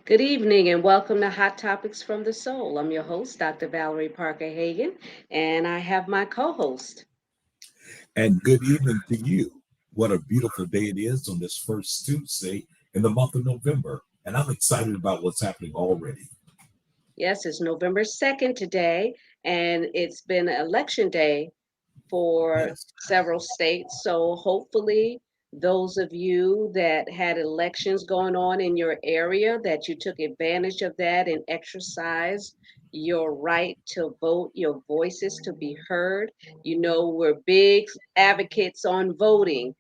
Good evening and welcome to Hot Topics from the Soul. I'm your host, Dr. Valerie Parker-Hagan, and I have my co-host. And good evening to you. What a beautiful day it is on this first Tuesday in the month of November. And I'm excited about what's happening already. Yes, it's November 2nd today, and it's been election day for Yes. several states. So hopefully those of you that had elections going on in your area, that you took advantage of that and exercised your right to vote, your voices to be heard. We're big advocates on voting.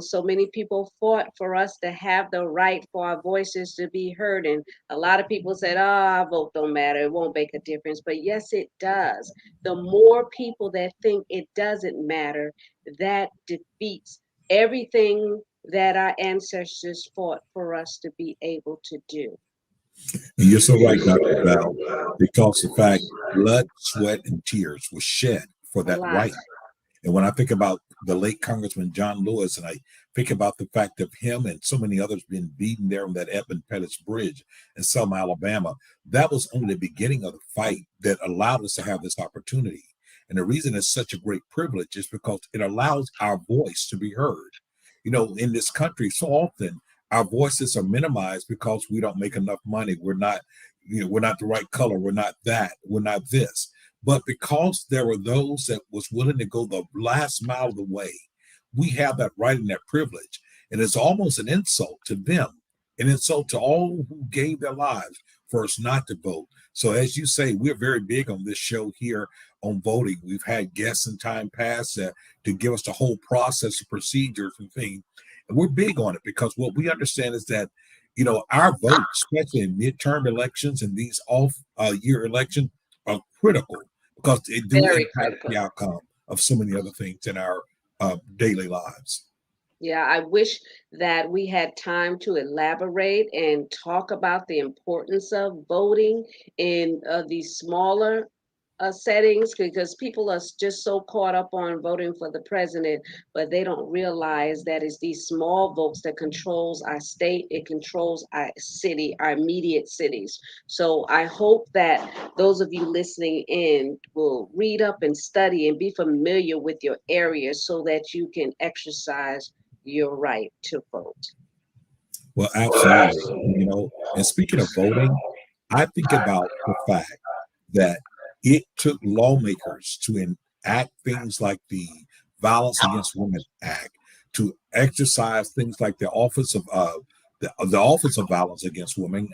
So many people fought for us to have the right for our voices to be heard. And a lot of people said, oh, our vote don't matter. It won't make a difference. But yes, it does. The more people that think it doesn't matter, that defeats everything that our ancestors fought for us to be able to do. And you're so right, Dr. Val, because the fact blood, sweat, and tears was shed for A that lot. right. And when I think about the late Congressman John Lewis, and I think about the fact of him and so many others being beaten there on that Edmund Pettus Bridge in Selma, Alabama, that was only the beginning of the fight that allowed us to have this opportunity. And the reason it's such a great privilege is because it allows our voice to be heard. In this country, so often our voices are minimized because we don't make enough money. We're not the right color. We're not that. We're not this. But because there were those that was willing to go the last mile of the way, we have that right and that privilege. And it's almost an insult to them, an insult to all who gave their lives for us not to vote. So as you say, we're very big on this show here on voting. We've had guests in time past to give us the whole process of procedures and things. And we're big on it because what we understand is that, our votes, especially in midterm elections and these off year elections, are critical because they do Very impact critical. the outcome of so many other things in our daily lives. Yeah, I wish that we had time to elaborate and talk about the importance of voting in these smaller settings because people are just so caught up on voting for the president, but they don't realize that it's these small votes that controls our state, it controls our city, our immediate cities. So I hope that those of you listening in will read up and study and be familiar with your area so that you can exercise your right to vote. Well, absolutely. And speaking of voting, I think about the fact that it took lawmakers to enact things like the Violence Against Women Act, to exercise things like the Office of Violence Against Women,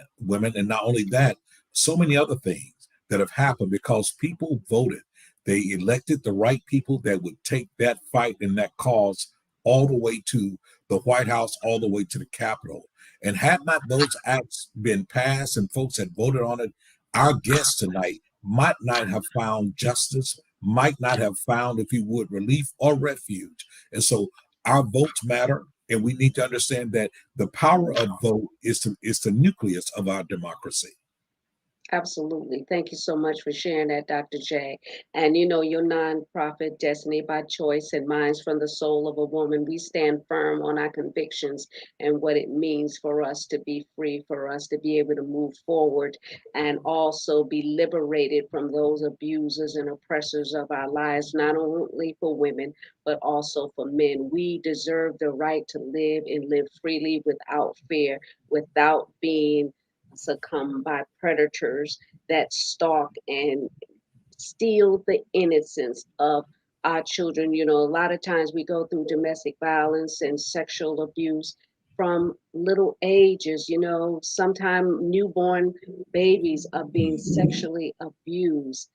and not only that, so many other things that have happened because people voted. They elected the right people that would take that fight and that cause all the way to the White House, all the way to the Capitol. And had not those acts been passed and folks had voted on it, our guest tonight might not have found justice, might not have found, if you would, relief or refuge. And so our votes matter, and we need to understand that the power of vote is the nucleus of our democracy. Absolutely. Thank you so much for sharing that, Dr. J. And your nonprofit, Destiny by Choice and Minds from the Soul of a Woman, we stand firm on our convictions and what it means for us to be free, for us to be able to move forward and also be liberated from those abusers and oppressors of our lives, not only for women, but also for men. We deserve the right to live and live freely without fear, without being succumb by predators that stalk and steal the innocence of our children. A lot of times we go through domestic violence and sexual abuse from little ages. Sometimes newborn babies are being sexually abused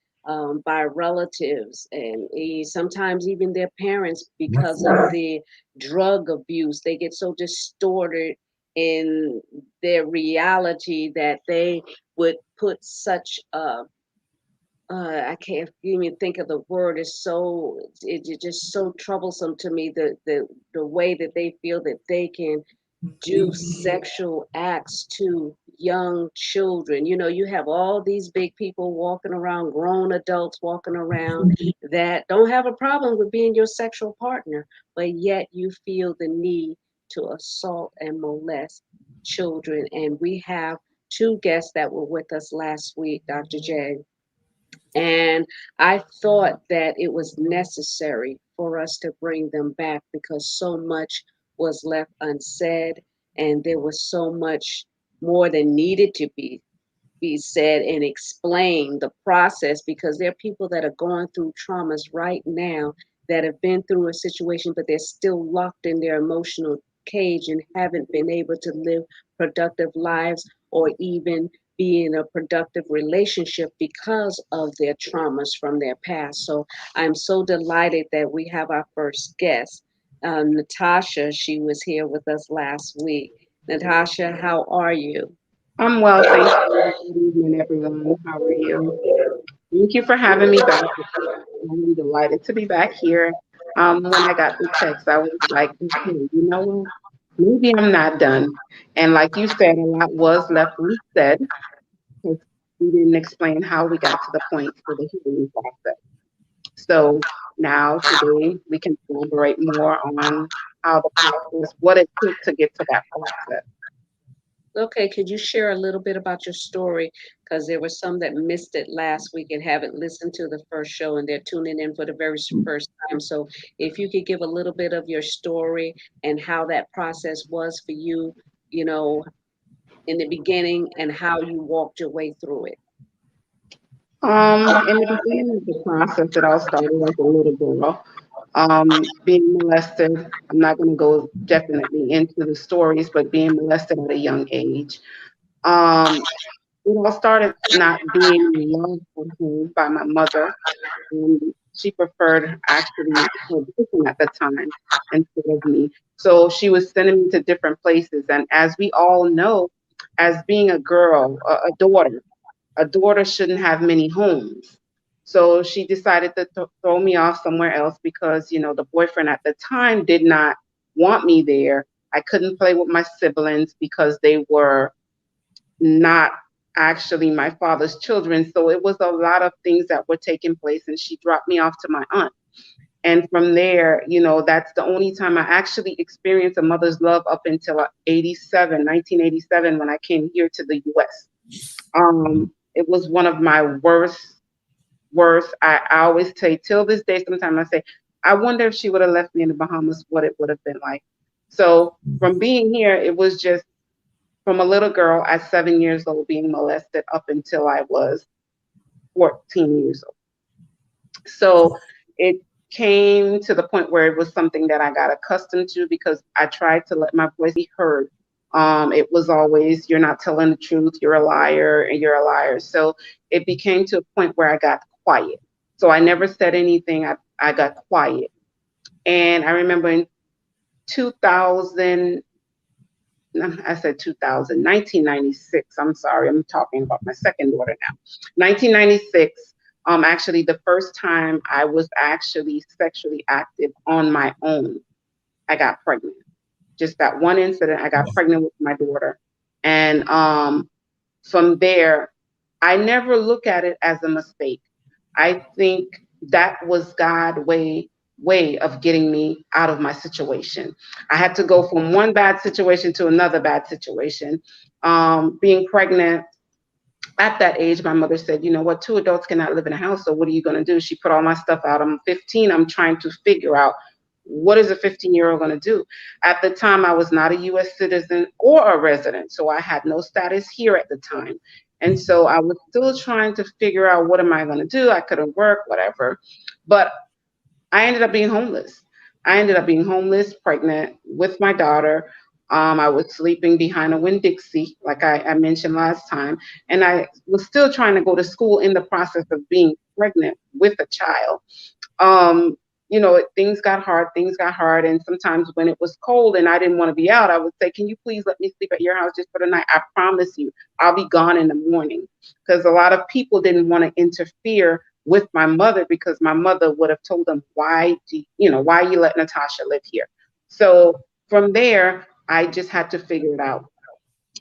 by relatives and sometimes even their parents because of the drug abuse. They get so distorted in their reality that they would put such I can't even think of the word. It's just so troublesome to me the way that they feel that they can do sexual acts to young children. You have all these big people walking around, grown adults walking around that don't have a problem with being your sexual partner, but yet you feel the need to assault and molest children. And we have two guests that were with us last week, Dr. J. And I thought that it was necessary for us to bring them back because so much was left unsaid and there was so much more than needed to be said and explain the process, because there are people that are going through traumas right now that have been through a situation, but they're still locked in their emotional cage and haven't been able to live productive lives or even be in a productive relationship because of their traumas from their past. So I'm so delighted that we have our first guest, Natasha. She was here with us last week. Natasha, how are you? I'm well, thank you. Good evening, everyone. How are you? Thank you for having me back. I'm delighted to be back here. When I got the text, I was like, okay, you know what? Maybe I'm not done. And like you said, a lot was left unsaid because we didn't explain how we got to the point for the healing process. So now today we can elaborate more on how the process, what it took to get to that process. Okay, could you share a little bit about your story? Because there were some that missed it last week and haven't listened to the first show and they're tuning in for the very first time. So if you could give a little bit of your story and how that process was for you, you know, in the beginning and how you walked your way through it. In the beginning of the process, it all started as a little girl, being molested. I'm not going to go definitely into the stories, but being molested at a young age. Um, it all started not being loved at home by my mother. She preferred actually her boyfriend at the time instead of me. So she was sending me to different places. And as we all know, as being a girl, a daughter shouldn't have many homes. So she decided to throw me off somewhere else because, the boyfriend at the time did not want me there. I couldn't play with my siblings because they were not actually my father's children. So it was a lot of things that were taking place, and she dropped me off to my aunt. And from there, that's the only time I actually experienced a mother's love up until 1987, when I came here to the US. It was one of my worst. I always say till this day, sometimes I say, I wonder if she would have left me in the Bahamas, what it would have been like. So from being here, it was just from a little girl at 7 years old being molested up until I was 14 years old. So it came to the point where it was something that I got accustomed to because I tried to let my voice be heard. It was always, you're not telling the truth, you're a liar, and you're a liar. So it became to a point where I got quiet. So I never said anything. I got quiet. And I remember in 2000, I said 2000, 1996. I'm sorry, I'm talking about my second daughter now. 1996, actually the first time I was actually sexually active on my own, I got pregnant. Just that one incident, I got pregnant with my daughter. And from there, I never look at it as a mistake. I think that was God's way of getting me out of my situation. I had to go from one bad situation to another bad situation. Being pregnant at that age, my mother said, you know what, two adults cannot live in a house, so what are you going to do? She put all my stuff out. I'm 15. I'm trying to figure out, what is a 15-year-old going to do? At the time, I was not a U.S. citizen or a resident, so I had no status here at the time. And so I was still trying to figure out, what am I going to do? I couldn't work, whatever. But I ended up being homeless. I ended up being homeless, pregnant with my daughter. I was sleeping behind a Winn-Dixie, like I mentioned last time. And I was still trying to go to school in the process of being pregnant with a child. Things got hard. And sometimes when it was cold and I didn't want to be out, I would say, can you please let me sleep at your house just for the night? I promise you, I'll be gone in the morning. Because a lot of people didn't want to interfere with my mother, because my mother would have told them, why you let Natasha live here? So from there, I just had to figure it out.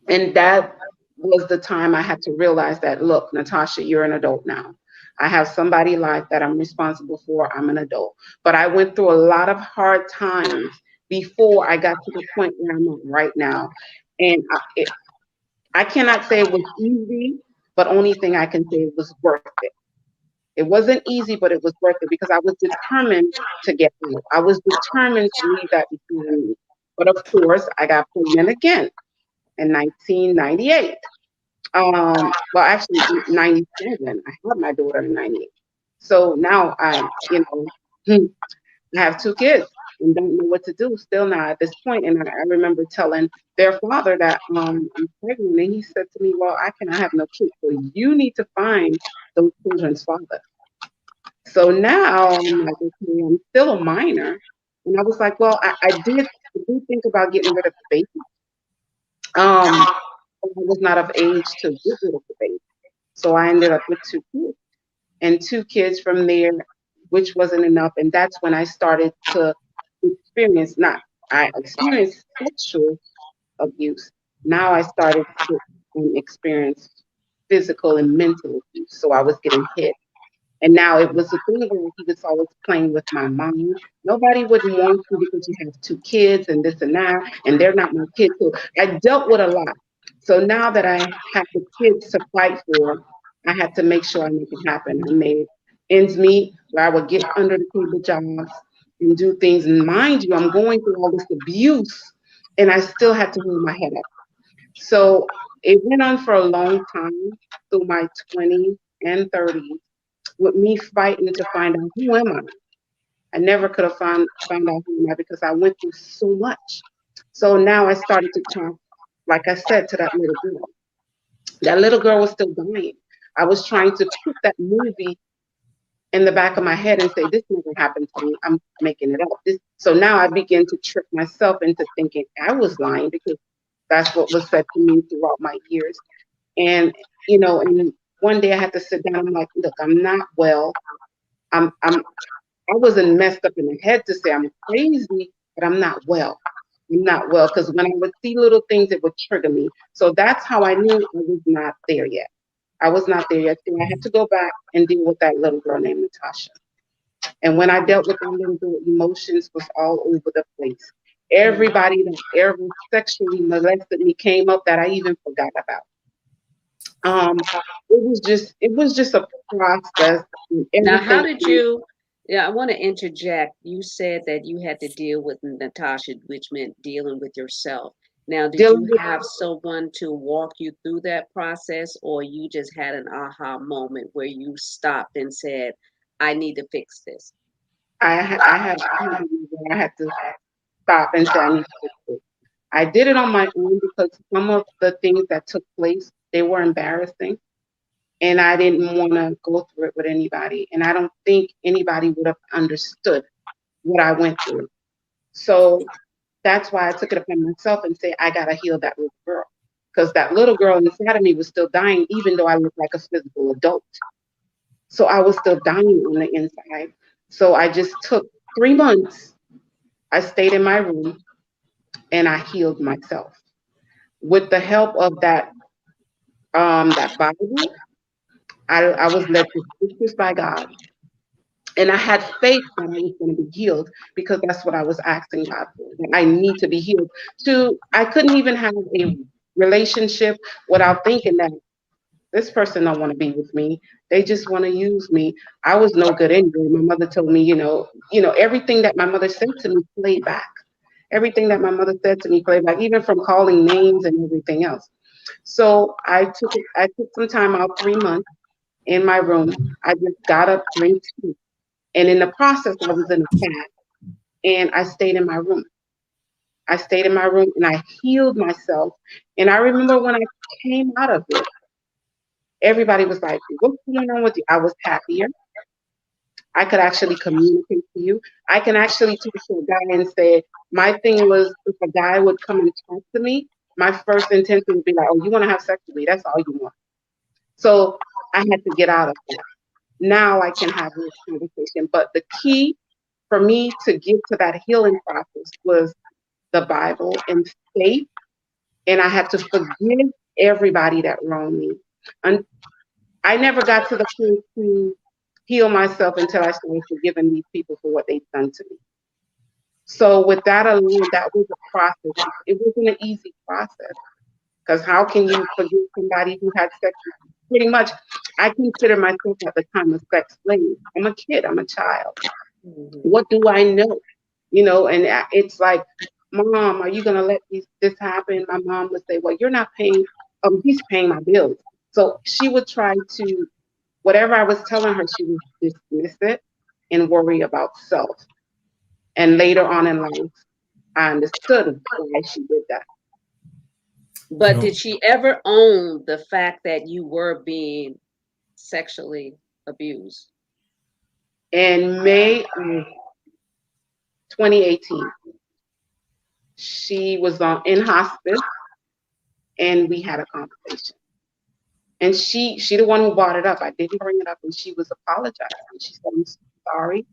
And that was the time I had to realize that, look, Natasha, you're an adult now. I have somebody life that I'm responsible for. I'm an adult. But I went through a lot of hard times before I got to the point where I'm at right now. And I cannot say it was easy, but only thing I can say it was worth it. It wasn't easy, but it was worth it because I was determined to get out. I was determined to leave that behind me. But of course, I got pregnant again in 1998. Well, actually, 97. I had my daughter in 98. So now I have two kids and don't know what to do still now at this point. And I remember telling their father that I'm pregnant, and he said to me, "Well, I cannot have no kids, so you need to find those children's father." So now I'm like, okay, I'm still a minor. And I was like, well, I did think about getting rid of the baby. But I was not of age to get rid of the baby. So I ended up with two kids and two kids from there, which wasn't enough. And that's when I started to experience, not, I experienced sexual abuse. Now I started to experience physical and mental abuse. So I was getting hit. And now it was a thing where he was always playing with my mind. Nobody would want you because you have two kids and this and that, and they're not my kids. So I dealt with a lot. So now that I have the kids to fight for, I had to make sure I make it happen. I made ends meet where I would get under the table jobs and do things. And mind you, I'm going through all this abuse, and I still had to hold my head up. So it went on for a long time through my 20s and 30s with me fighting to find out who am I. I never could have found out who am I because I went through so much. So now I started to talk, like I said, to that little girl. That little girl was still dying. I was trying to put that movie in the back of my head and say, this never happened to me. I'm making it up. So now I begin to trick myself into thinking I was lying because that's what was said to me throughout my years. And, and one day I had to sit down. I'm like, look, I'm not well. I'm I wasn't messed up in the head to say I'm crazy, but I'm not well. I'm not well because when I would see little things, it would trigger me. So that's how I knew I was not there yet. I was not there yet. So I had to go back and deal with that little girl named Natasha. And when I dealt with that little girl, emotions was all over the place. Everybody that ever sexually molested me came up that I even forgot about. Um, it was just a process and Now, how everything. did you? Yeah, I want to interject. You said that you had to deal with Natasha, which meant dealing with yourself. Now, did Dealing you with have someone to walk you through that process, or you just had an aha moment where you stopped and said, I need to fix this? I had to stop and say I need to fix it. I did it on my own because some of the things that took place, they were embarrassing and I didn't want to go through it with anybody. And I don't think anybody would have understood what I went through. So that's why I took it upon myself and say, I gotta heal that little girl. Because that little girl inside of me was still dying, even though I looked like a physical adult. So I was still dying on the inside. So I just took 3 months. I stayed in my room and I healed myself with the help of that Bible. I was led to scriptures by God, and I had faith that I was going to be healed because that's what I was asking God for. That I need to be healed. I couldn't even have a relationship without thinking that this person don't want to be with me. They just want to use me. I was no good anyway. My mother told me, everything that my mother said to me played back. Everything that my mother said to me played back, even from calling names and everything else. So I took some time out, 3 months in my room. I just got up, drank tea. And in the process, I was in a fast and I stayed in my room. I stayed in my room and I healed myself. And I remember when I came out of it, everybody was like, what's going on with you? I was happier. I could actually communicate to you. I can actually talk to a guy and say, my thing was if a guy would come and talk to me, my first intention would be like, oh, you want to have sex with me? That's all you want. So I had to get out of that. Now I can have this conversation. But the key for me to get to that healing process was the Bible and faith. And I had to forgive everybody that wronged me. And I never got to the point to heal myself until I started forgiving these people for what they've done to me. So with that alone, that was a process. It wasn't an easy process Because how can you forgive somebody who had sex? Pretty much, I consider myself at the time a sex slave. I'm a kid. I'm a child. Mhm. What do I know? You know, and it's like, Mom, are you gonna let this happen? My mom would say, well, you're not paying. He's paying my bills. So she would try to, whatever I was telling her, she would dismiss it and worry about self. And later on in life, I understood why she did that. You But know, did she ever own the fact that you were being sexually abused? In May of 2018, she was in hospice, and we had a conversation. And she the one who brought it up. I didn't bring it up, and she was apologizing. She said, I'm sorry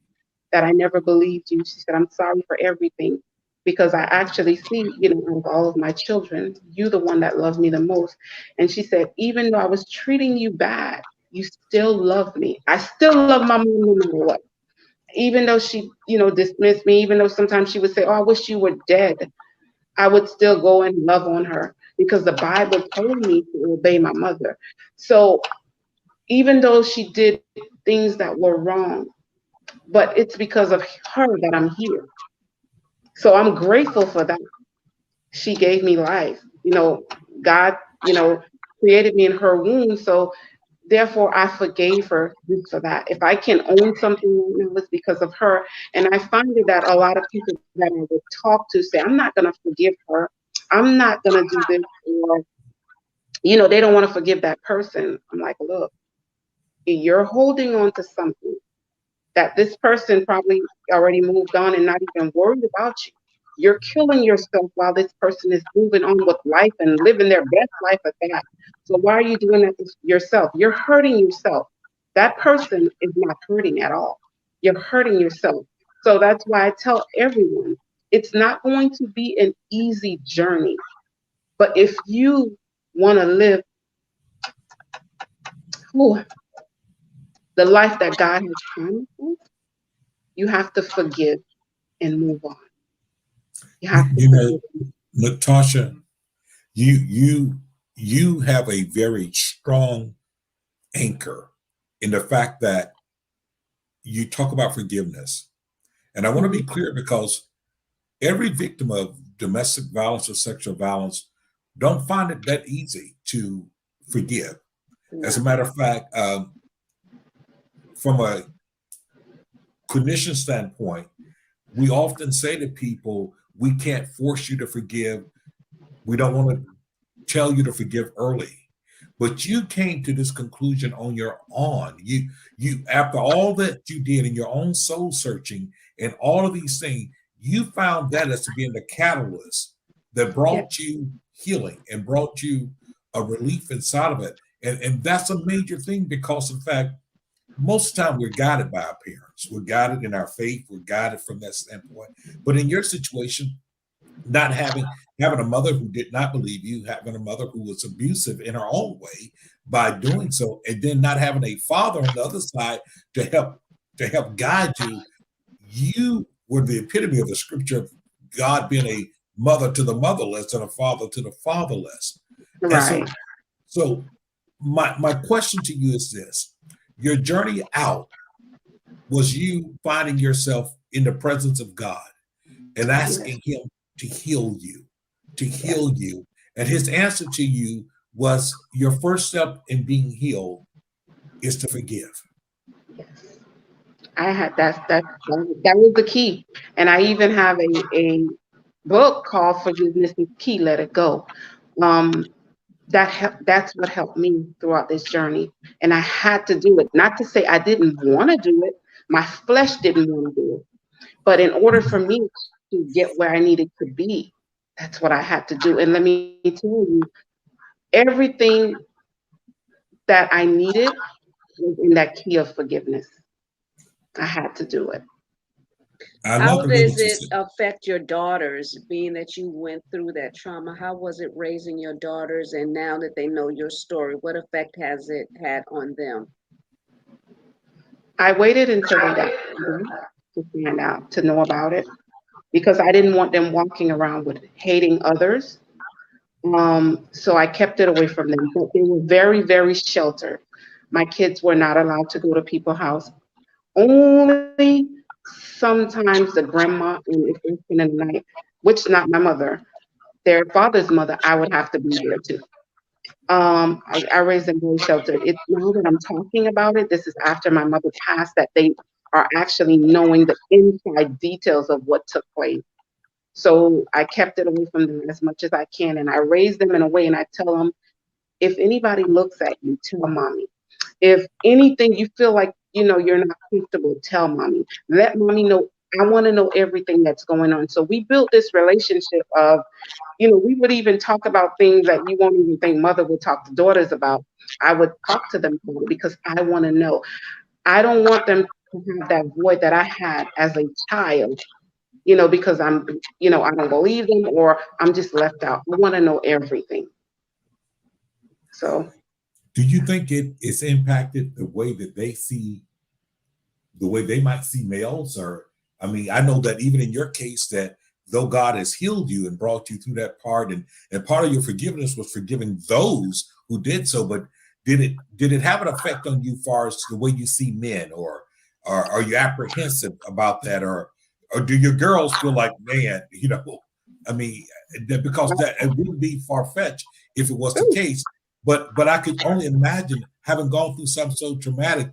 that I never believed you. She said, I'm sorry for everything, because I actually see, you know, out of all of my children, you the one that loved me the most. And she said, even though I was treating you bad, you still love me. I still love my mom no matter what. Even though she, you know, dismissed me, even though sometimes she would say, oh, I wish you were dead, I would still go and love on her because the Bible told me to obey my mother. So even though she did things that were wrong, but it's because of her that I'm here. So I'm grateful for that. She gave me life. You know, God, you know, created me in her womb. So therefore, I forgave her just for that. If I can own something right now, it's because of her. And I find it that a lot of people that I would talk to say, I'm not going to forgive her. I'm not going to do this. Or, you know, they don't want to forgive that person. I'm like, look, you're holding on to something that this person probably already moved on and not even worried about you. You're killing yourself while this person is moving on with life and living their best life at that. So why are you doing that to yourself? You're hurting yourself. That person is not hurting at all. You're hurting yourself. So that's why I tell everyone it's not going to be an easy journey. But if you want to live whew, the life that God has promised us, you have to forgive and move on. You have to you know, forgive. Natasha, you have a very strong anchor in the fact that you talk about forgiveness. And I want to be Mhm. clear because every victim of domestic violence or sexual violence don't find it that easy to forgive. As a No. matter of fact, from a clinician standpoint, we often say to people, we can't force you to forgive. We don't want to tell you to forgive early. But you came to this conclusion on your own. You after all that you did in your own soul searching and all of these things, you found that as to being the catalyst that Yeah. brought you healing and brought you a relief inside of it. And that's a major thing because of the fact most of the time we're guided by our parents. We're guided in our faith, we're guided from that standpoint. But in your situation, not having a mother who did not believe you, having a mother who was abusive in her own way by doing so, and then not having a father on the other side to help guide you, you were the epitome of the scripture of God being a mother to the motherless and a father to the fatherless. And so Right. so my question to you is this: your journey out was you finding yourself in the presence of God and Yes. asking him to heal you, to Yes. heal you. And his answer to you was your first step in being healed is to forgive. Yes. I had that was the key. And I even have a book called Forgiveness is Key, Let It Go. Um, that's what helped me throughout this journey. And I had to do it. Not to say I didn't want to do it. My flesh didn't want to do it. But in order for me to get where I needed to be, that's what I had to do. And let me tell you, everything that I needed was in that key of forgiveness. I had to do it. I love How the way does that you it said, affect your daughters, being that you went through that trauma? How was it raising your daughters? And now that they know your story, what effect has it had on them? I waited until they got older to find out, to know about it, because I didn't want them walking around with hating others So I kept it away from them, but they were very, very sheltered. My kids were not allowed to go to people's house. Only sometimes the grandma, and if they spend the night, which not my mother, their father's mother, I would have to be there too. I raised them very sheltered. It's now that I'm talking about it, this is after my mother passed, that they are actually knowing the inside details of what took place. So I kept it away from them as much as I can, and I raise them in a way, and I tell them, if anybody looks at you, tell mommy. If anything you feel like you're not comfortable, tell mommy. Let mommy know. I want to know everything that's going on. So we built this relationship of, we would even talk about things that you won't even think mother would talk to daughters about. I would talk to them about it because I want to know. I don't want them to have that void that I had as a child, because I don't believe them or I'm just left out. I want to know everything. So, Do you think it's impacted the way that they see, the way they might see males? Or, I mean, I know that even in your case, that though God has healed you and brought you through that part, and part of your forgiveness was forgiving those who did so, but did it have an effect on you as far as the way you see men, or are you apprehensive about that, or do your girls feel like, man, I mean, because that it wouldn't be far-fetched if it was the case, but I could only imagine having gone through something so traumatic.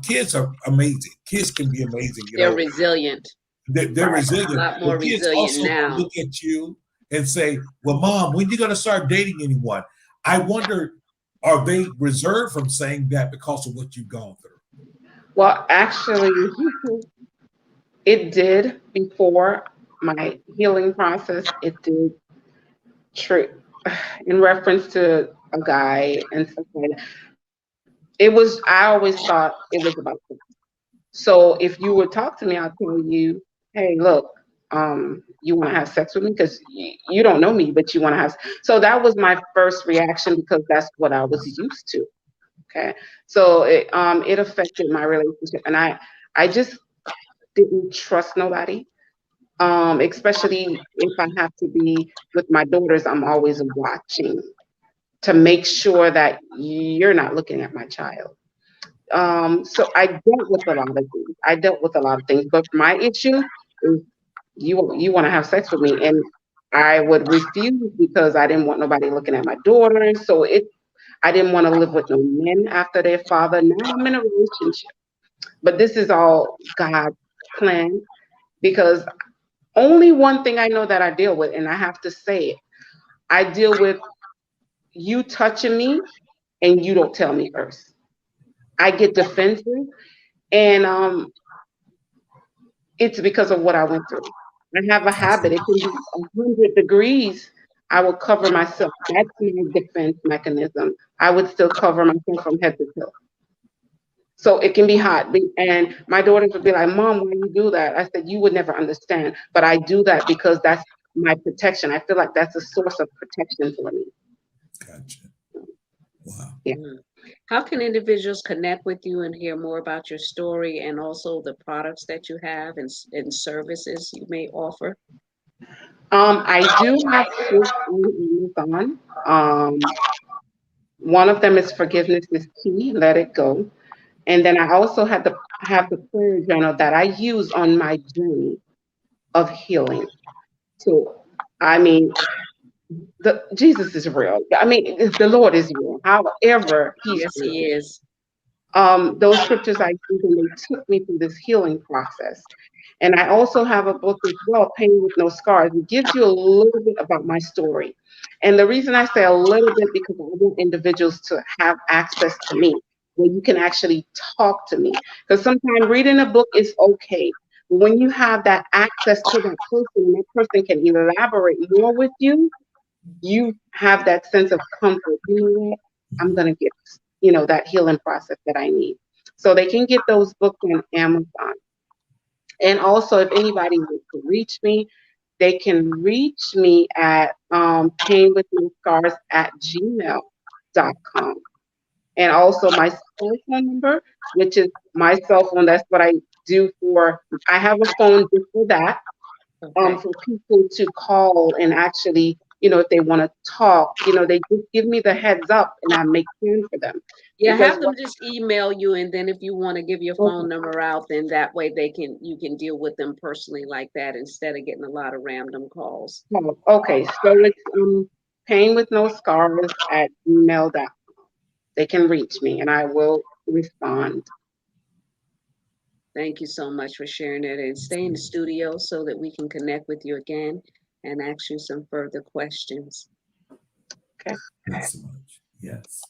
Kids are amazing. Kids can be amazing. They're resilient. They're resilient. A lot more But kids resilient also now. look at you and say, "Well, mom, when you going to start dating anyone?" I wonder, are they reserved from saying that because of what you've gone through? well, actually, it did before my healing process. It did trick in reference to a guy and stuff like that. I always thought it was about sex. So if you would talk to me, I'll tell you, hey, look, you want to have sex with me because you don't know me, but you want to have. So that was my first reaction because that's what I was used to. Okay, so it affected my relationship, and I just didn't trust nobody. Especially if I have to be with my daughters, I'm always watching to make sure that you're not looking at my child. So I dealt with a lot of things. But my issue is you want to have sex with me, and I would refuse because I didn't want nobody looking at my daughters. So I didn't want to live with no men after their father. Now I'm in a relationship, but this is all God's plan because only one thing I know that I deal with, and I have to say it, I deal with you touching me and you don't tell me first. I get defensive, and it's because of what I went through. I have a habit. It can be 100 degrees. I will cover myself. That's my defense mechanism. I would still cover myself from head to toe. So it can be hot. And my daughters would be like, Mom, why you do that? I said, you would never understand. But I do that because that's my protection. I feel like that's a source of protection for me. Gotcha. Wow. Yeah. How can individuals connect with you and hear more about your story and also the products that you have and services you may offer? I do have books on Amazon. One of them is Forgiveness is Key, Let It Go. And then I also have the prayer journal that I use on my journey of healing. So, I mean, the Jesus is real. I mean, the Lord is real. However, He's Yes, real. he is. Those scriptures I use, and they took me through this healing process. And I also have a book as well, Pain with No Scars. It gives you a little bit about my story. And the reason I say a little bit because I want individuals to have access to me, where you can actually talk to me. Because sometimes reading a book is okay. But when you have that access to that person, and that person can elaborate more with you have that sense of comfort. You know what? I'm gonna get, that healing process that I need. So they can get those books on Amazon. And also, if anybody wants to reach me, they can reach me at painwithnoscars at gmail.com. And also my cell phone number, which is my cell phone. That's what I do I have a phone just for that, Okay. for people to call and actually if they want to talk, they just give me the heads up and I make time for them. Yeah, Because have them just email you, and then if you want to give your okay, phone number out, then that way you can deal with them personally like that instead of getting a lot of random calls. okay, so it's pain with no scars at email.com. They can reach me and I will respond. Thank you so much for sharing it, and stay in the studio so that we can connect with you again and ask you some further questions. Okay. Thanks so much. Yes.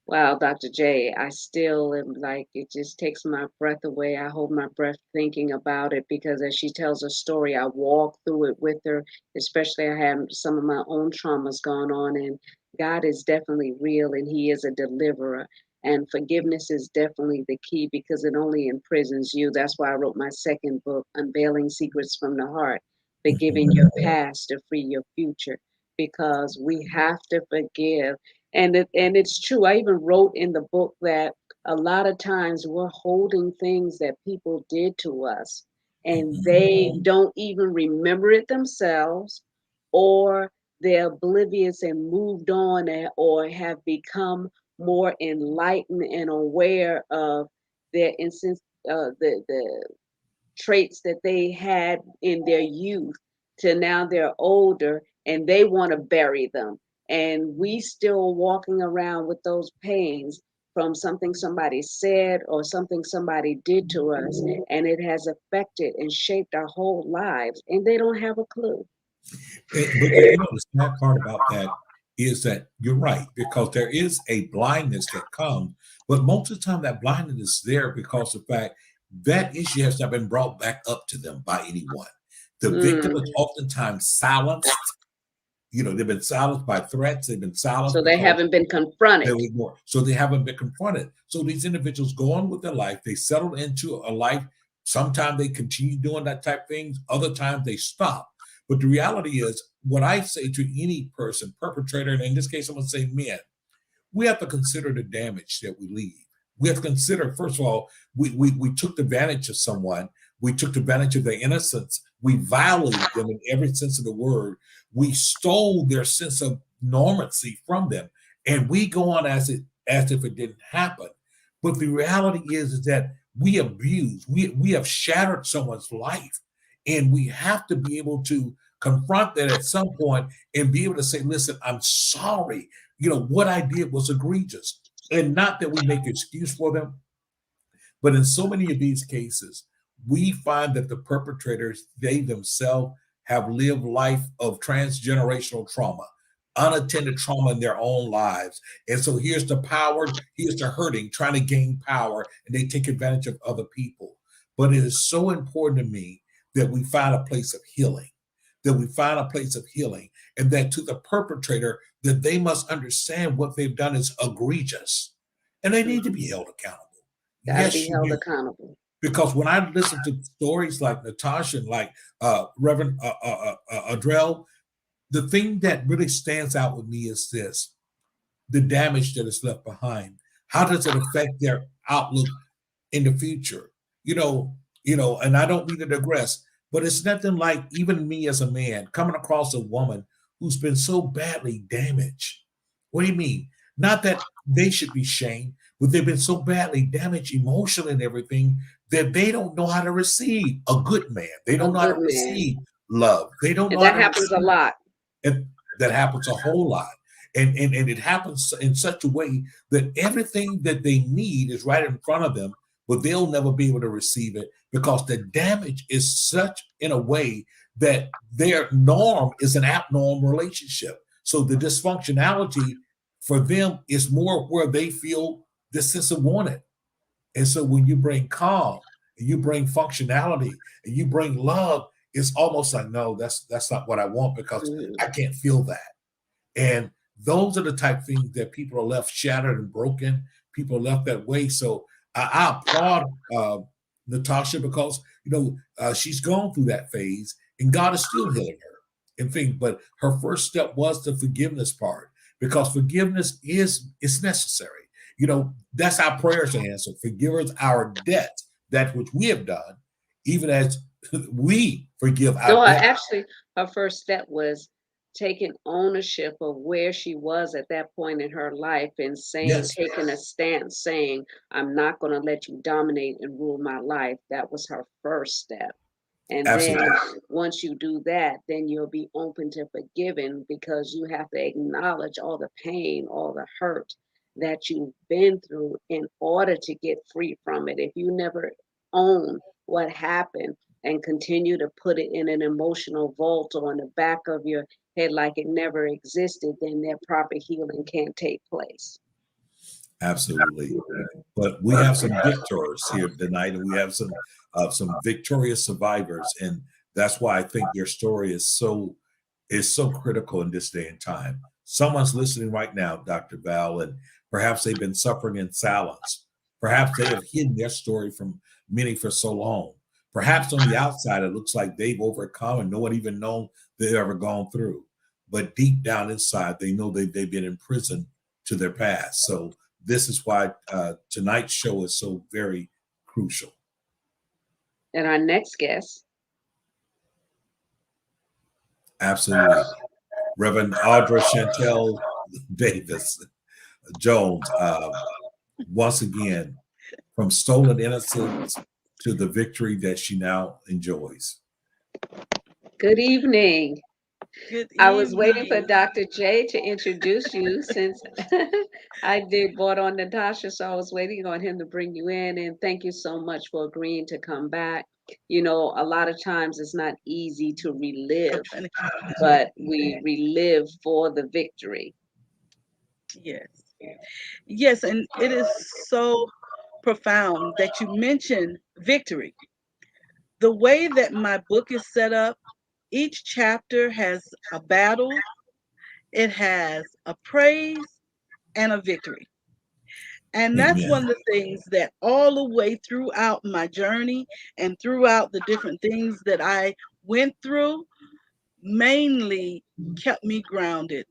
Wow, Dr. J, I still am like, it just takes my breath away. I hold my breath thinking about it because as she tells her story, I walk through it with her, especially I have some of my own traumas going on, and God is definitely real and He is a deliverer. And forgiveness is definitely the key because it only imprisons you. That's why I wrote my second book, Unveiling Secrets from the Heart, Forgiving Your Past to Free Your Future, because we have to forgive. And it's true. I even wrote in the book that a lot of times we're holding things that people did to us and they don't even remember it themselves, or they're oblivious and moved on, or have become more enlightened and aware of their instance, the traits that they had in their youth to now they're older and they want to bury them. And we still walking around with those pains from something somebody said or something somebody did to us, and it has affected and shaped our whole lives, and they don't have a clue. But the sad part about that is that you're right, because there is a blindness that comes, but most of the time that blindness is there because of the fact that issue has not been brought back up to them by anyone. The victim Mm. is oftentimes silenced. They've been silenced by threats. They've been silenced So they because haven't been they confronted. were ignored. So they haven't been confronted. So these individuals go on with their life. They settle into a life. Sometimes they continue doing that type of things. Other times they stop. But the reality is, what I say to any person, perpetrator, and in this case, I'm going to say men, we have to consider the damage that we leave. We have to consider, first of all, we took advantage of someone. We took advantage of their innocence. We violated them in every sense of the word. We stole their sense of normalcy from them. And we go on as if it didn't happen. But the reality is that we abuse, we have shattered someone's life. And we have to be able to confront that at some point and be able to say, listen, I'm sorry. What I did was egregious. And not that we make excuse for them, but in so many of these cases, we find that the perpetrators, they themselves have lived life of transgenerational trauma, unattended trauma in their own lives. And so here's the power, here's the hurting, trying to gain power, and they take advantage of other people. But it is so important to me that we find a place of healing, and that to the perpetrator, that they must understand what they've done is egregious, and they need to be held accountable. Got to Yes, be you held do. accountable. Because when I listen to stories like Natacha and like Reverend Audre'L, the thing that really stands out with me is this: the damage that is left behind. How does it affect their outlook in the future? And I don't mean to digress, but it's nothing like even me as a man coming across a woman who's been so badly damaged. What do you mean? Not that they should be shamed, but they've been so badly damaged emotionally and everything that they don't know how to receive a good man. They A don't know how good to man. receive love. They don't And know how that to happens a receive, lot. and that happens a whole lot. And it happens in such a way that everything that they need is right in front of them, but they'll never be able to receive it because the damage is such in a way that their norm is an abnormal relationship. So the dysfunctionality for them is more where they feel this sense of wanted. And so when you bring calm and you bring functionality and you bring love, it's almost like, no, that's not what I want because Mhm. I can't feel that. And those are the type of things that people are left shattered and broken. People are left that way. So I applaud Natacha because she's gone through that phase, and God is still healing her and things. But her first step was the forgiveness part, because forgiveness is necessary. That's our prayers to answer. Forgive us our debts, that which we have done, even as we forgive No, our debts. actually, her first step was taking ownership of where she was at that point in her life and saying, Yes, taking a stance, saying, I'm not going to let you dominate and rule my life. That was her first step. And then absolutely. once you do that, then you'll be open to forgiving because you have to acknowledge all the pain, all the hurt that you've been through in order to get free from it. If you never own what happened and continue to put it in an emotional vault or on the back of your head like it never existed, then that proper healing can't take place. Absolutely. But we have some victors here tonight, and we have some victorious survivors, and that's why I think your story is so critical in this day and time. Someone's listening right now, Dr. Val, and perhaps they've been suffering in silence. Perhaps they have hidden their story from many for so long. Perhaps on the outside, it looks like they've overcome and no one even known they've ever gone through. But deep down inside, they know they've been imprisoned to their past. So this is why tonight's show is so very crucial. And our next guest, Absolutely. Reverend Audr'L Chantel Davis Jones, once again, from stolen innocence to the victory that she now enjoys. good evening. Good I was waiting for evening. Dr. J to introduce you since I did brought on Natasha, so I was waiting on him to bring you in. And thank you so much for agreeing to come back. You know, a lot of times it's not easy to relive, but we relive for the victory. Yes. Yes, and it is so profound that you mention victory. The way that my book is set up, each chapter has a battle, it has a praise, and a victory. And that's Amen. one of the things that all the way throughout my journey and throughout the different things that I went through, mainly kept me grounded,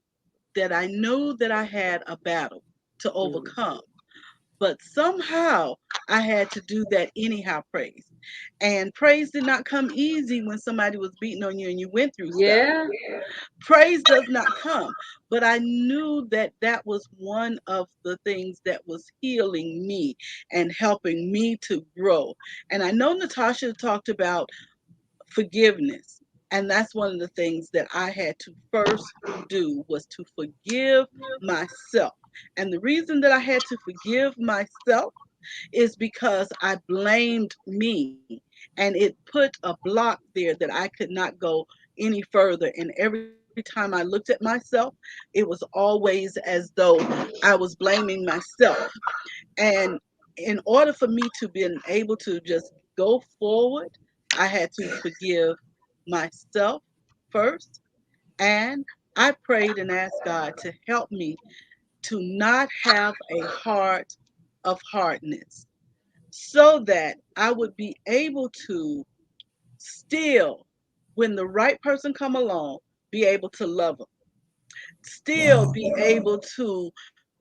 that I knew that I had a battle to Mm. overcome. But somehow I had to do that anyhow, praise. And praise did not come easy when somebody was beating on you and you went through stuff. Yeah, Praise does not come. But I knew that that was one of the things that was healing me and helping me to grow. And I know Natasha talked about forgiveness. And that's one of the things that I had to first do was to forgive myself. And the reason that I had to forgive myself is because I blamed me and it put a block there that I could not go any further. And every time I looked at myself, it was always as though I was blaming myself. And in order for me to be able to just go forward, I had to forgive myself first. And I prayed and asked God to help me to not have a heart of hardness so that I would be able to still, when the right person come along, be able to love them, still Wow. be able to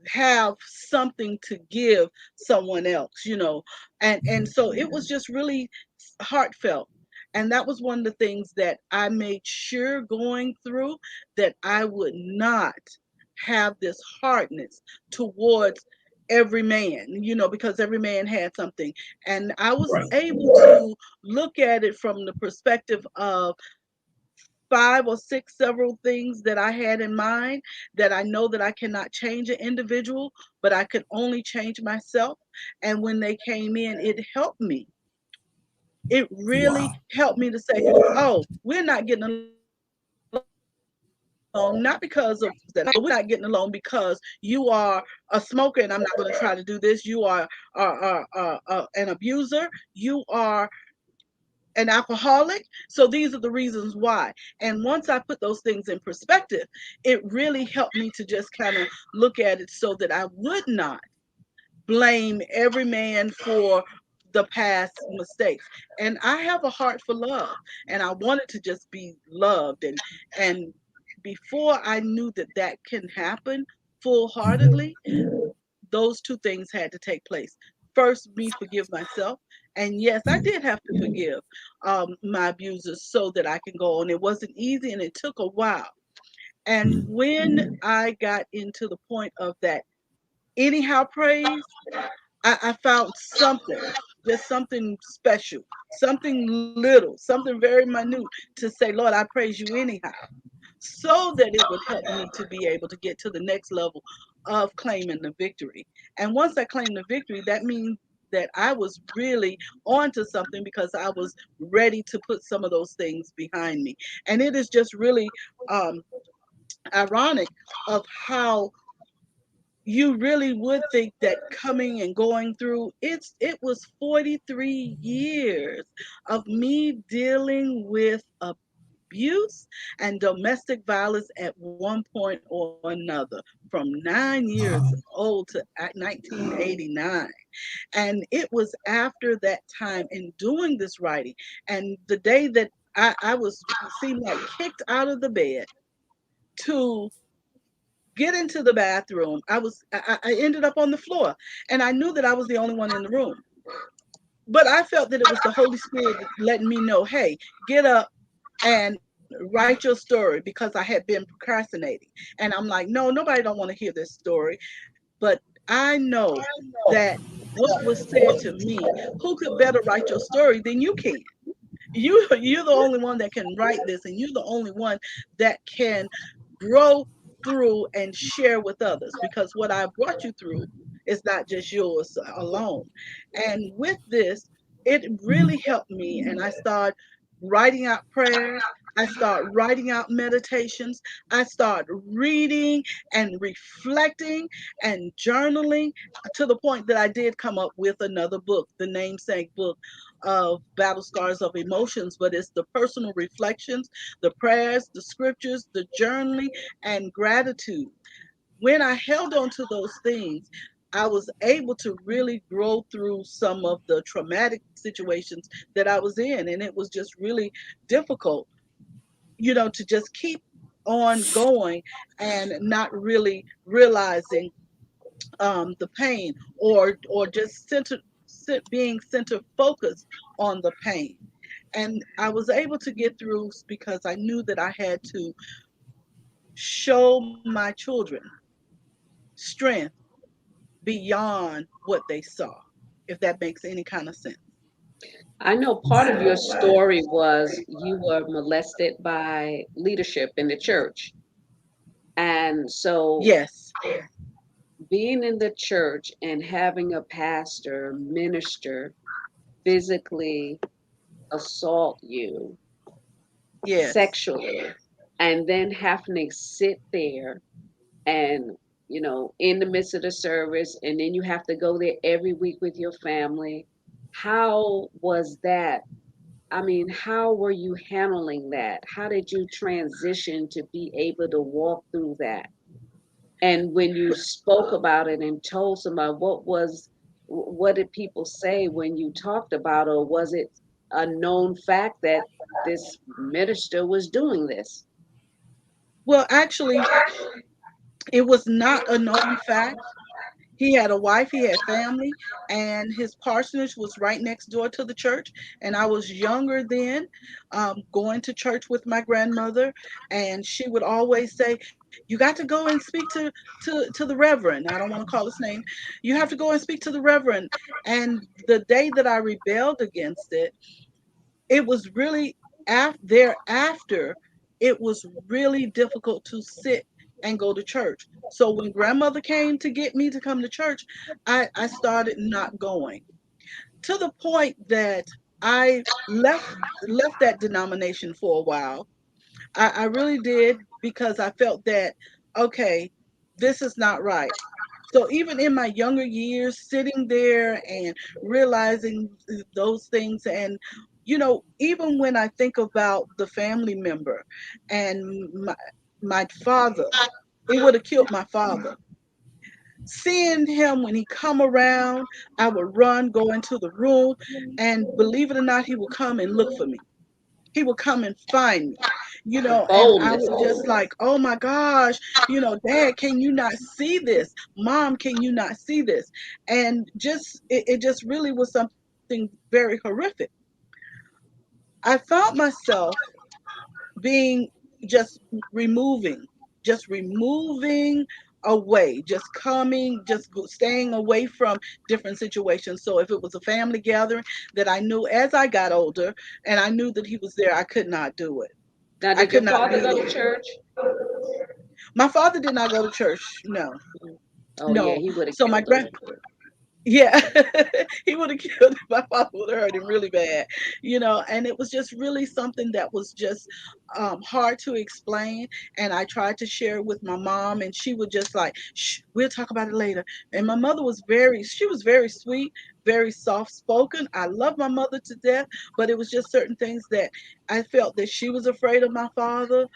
have something to give someone else, and so it was just really heartfelt. And that was one of the things that I made sure going through, that I would not have this hardness towards every man, because every man had something. And I was Right. able to look at it from the perspective of five or six several things that I had in mind, that I know that I cannot change an individual, but I could only change myself. And when they came in, it helped me. It really Wow. helped me to say, oh, we're not getting along, not because of that, but we're not getting along because you are a smoker and I'm not going to try to do this. You are an abuser. You are an alcoholic. So these are the reasons why. And once I put those things in perspective, it really helped me to just kind of look at it so that I would not blame every man for the past mistakes. And I have a heart for love, and I wanted to just be loved. And before I knew that that can happen full Mhm. heartedly, those two things had to take place. First, me forgive myself. And yes, I Mhm. did have to forgive my abusers so that I can go on. It wasn't easy and it took a while. And when I got into the point of that anyhow praise, I found something, just something special, something little, something very minute to say, Lord, I praise you anyhow, so that it would help me to be able to get to the next level of claiming the victory. And once I claimed the victory, that means that I was really onto something because I was ready to put some of those things behind me. And it is just really um, ironic of how you really would think that coming and going through it was 43 years of me dealing with abuse and domestic violence at one point or another, from 9 years old to 1989. And it was after that time in doing this writing, and the day that I was seemed like kicked out of the bed to get into the bathroom. I ended up on the floor, and I knew that I was the only one in the room. But I felt that it was the Holy Spirit letting me know, hey, get up and write your story, because I had been procrastinating. And I'm like, no, nobody don't want to hear this story. But I know that what was said to me, who could better write your story than you can? You're the only one that can write this, and you're the only one that can grow through and share with others, because what I brought you through is not just yours alone. And with this, it really helped me, and I started writing out prayers. I start writing out meditations. I start reading and reflecting and journaling, to the point that I did come up with another book, the namesake book of Battle Scars of Emotions, but it's the personal reflections, the prayers, the scriptures, the journaling, and gratitude. When I held on to those things, I was able to really grow through some of the traumatic situations that I was in. And it was just really difficult, to just keep on going and not really realizing the pain, or just being center focused on the pain. And I was able to get through because I knew that I had to show my children strength beyond what they saw, if that makes any kind of sense. I know part of your story was you were molested by leadership in the church. And so Yes, being in the church and having a pastor, minister physically assault you yes. sexually, and then having to sit there and, in the midst of the service, and then you have to go there every week with your family. How was that? I mean, how were you handling that? How did you transition to be able to walk through that? And when you spoke about it and told somebody, what did people say when you talked about it? Or was it a known fact that this minister was doing this? Well, actually, it was not a known fact. He had a wife, he had family, and his parsonage was right next door to the church. And I was younger then, going to church with my grandmother, and she would always say, "You got to go and speak to the reverend." I don't want to call his name. "You have to go and speak to the reverend." And the day that I rebelled against it, it was really thereafter, it was really difficult to sit and go to church. So when grandmother came to get me to come to church, I started not going, to the point that I left that denomination for a while. I really did, because I felt that, okay, this is not right. So even in my younger years, sitting there and realizing those things, and even when I think about the family member and my father, it would have killed my father. Seeing him when he come around, I would run, go into the room, and believe it or not, he would come and look for me. He would come and find me, The and I boldness. would just like, oh my gosh, Dad, can you not see this? Mom, can you not see this? And just it just really was something very horrific. I found myself being just removing. just removing away, just coming, staying away from different situations. So if it was a family gathering that I knew as I got older and I knew that he was there, I could not do it. Now, I did could your not father be go to there. church? My father did not go to church. No, Oh yeah, no. he would have So my killed him. grand Yeah, he would have killed him. My father would have hurt him really bad, and it was just really something that was just hard to explain. And I tried to share it with my mom, and she would just like, shh, we'll talk about it later. And my mother was she was very sweet, very soft spoken. I love my mother to death, but it was just certain things that I felt that she was afraid of my father.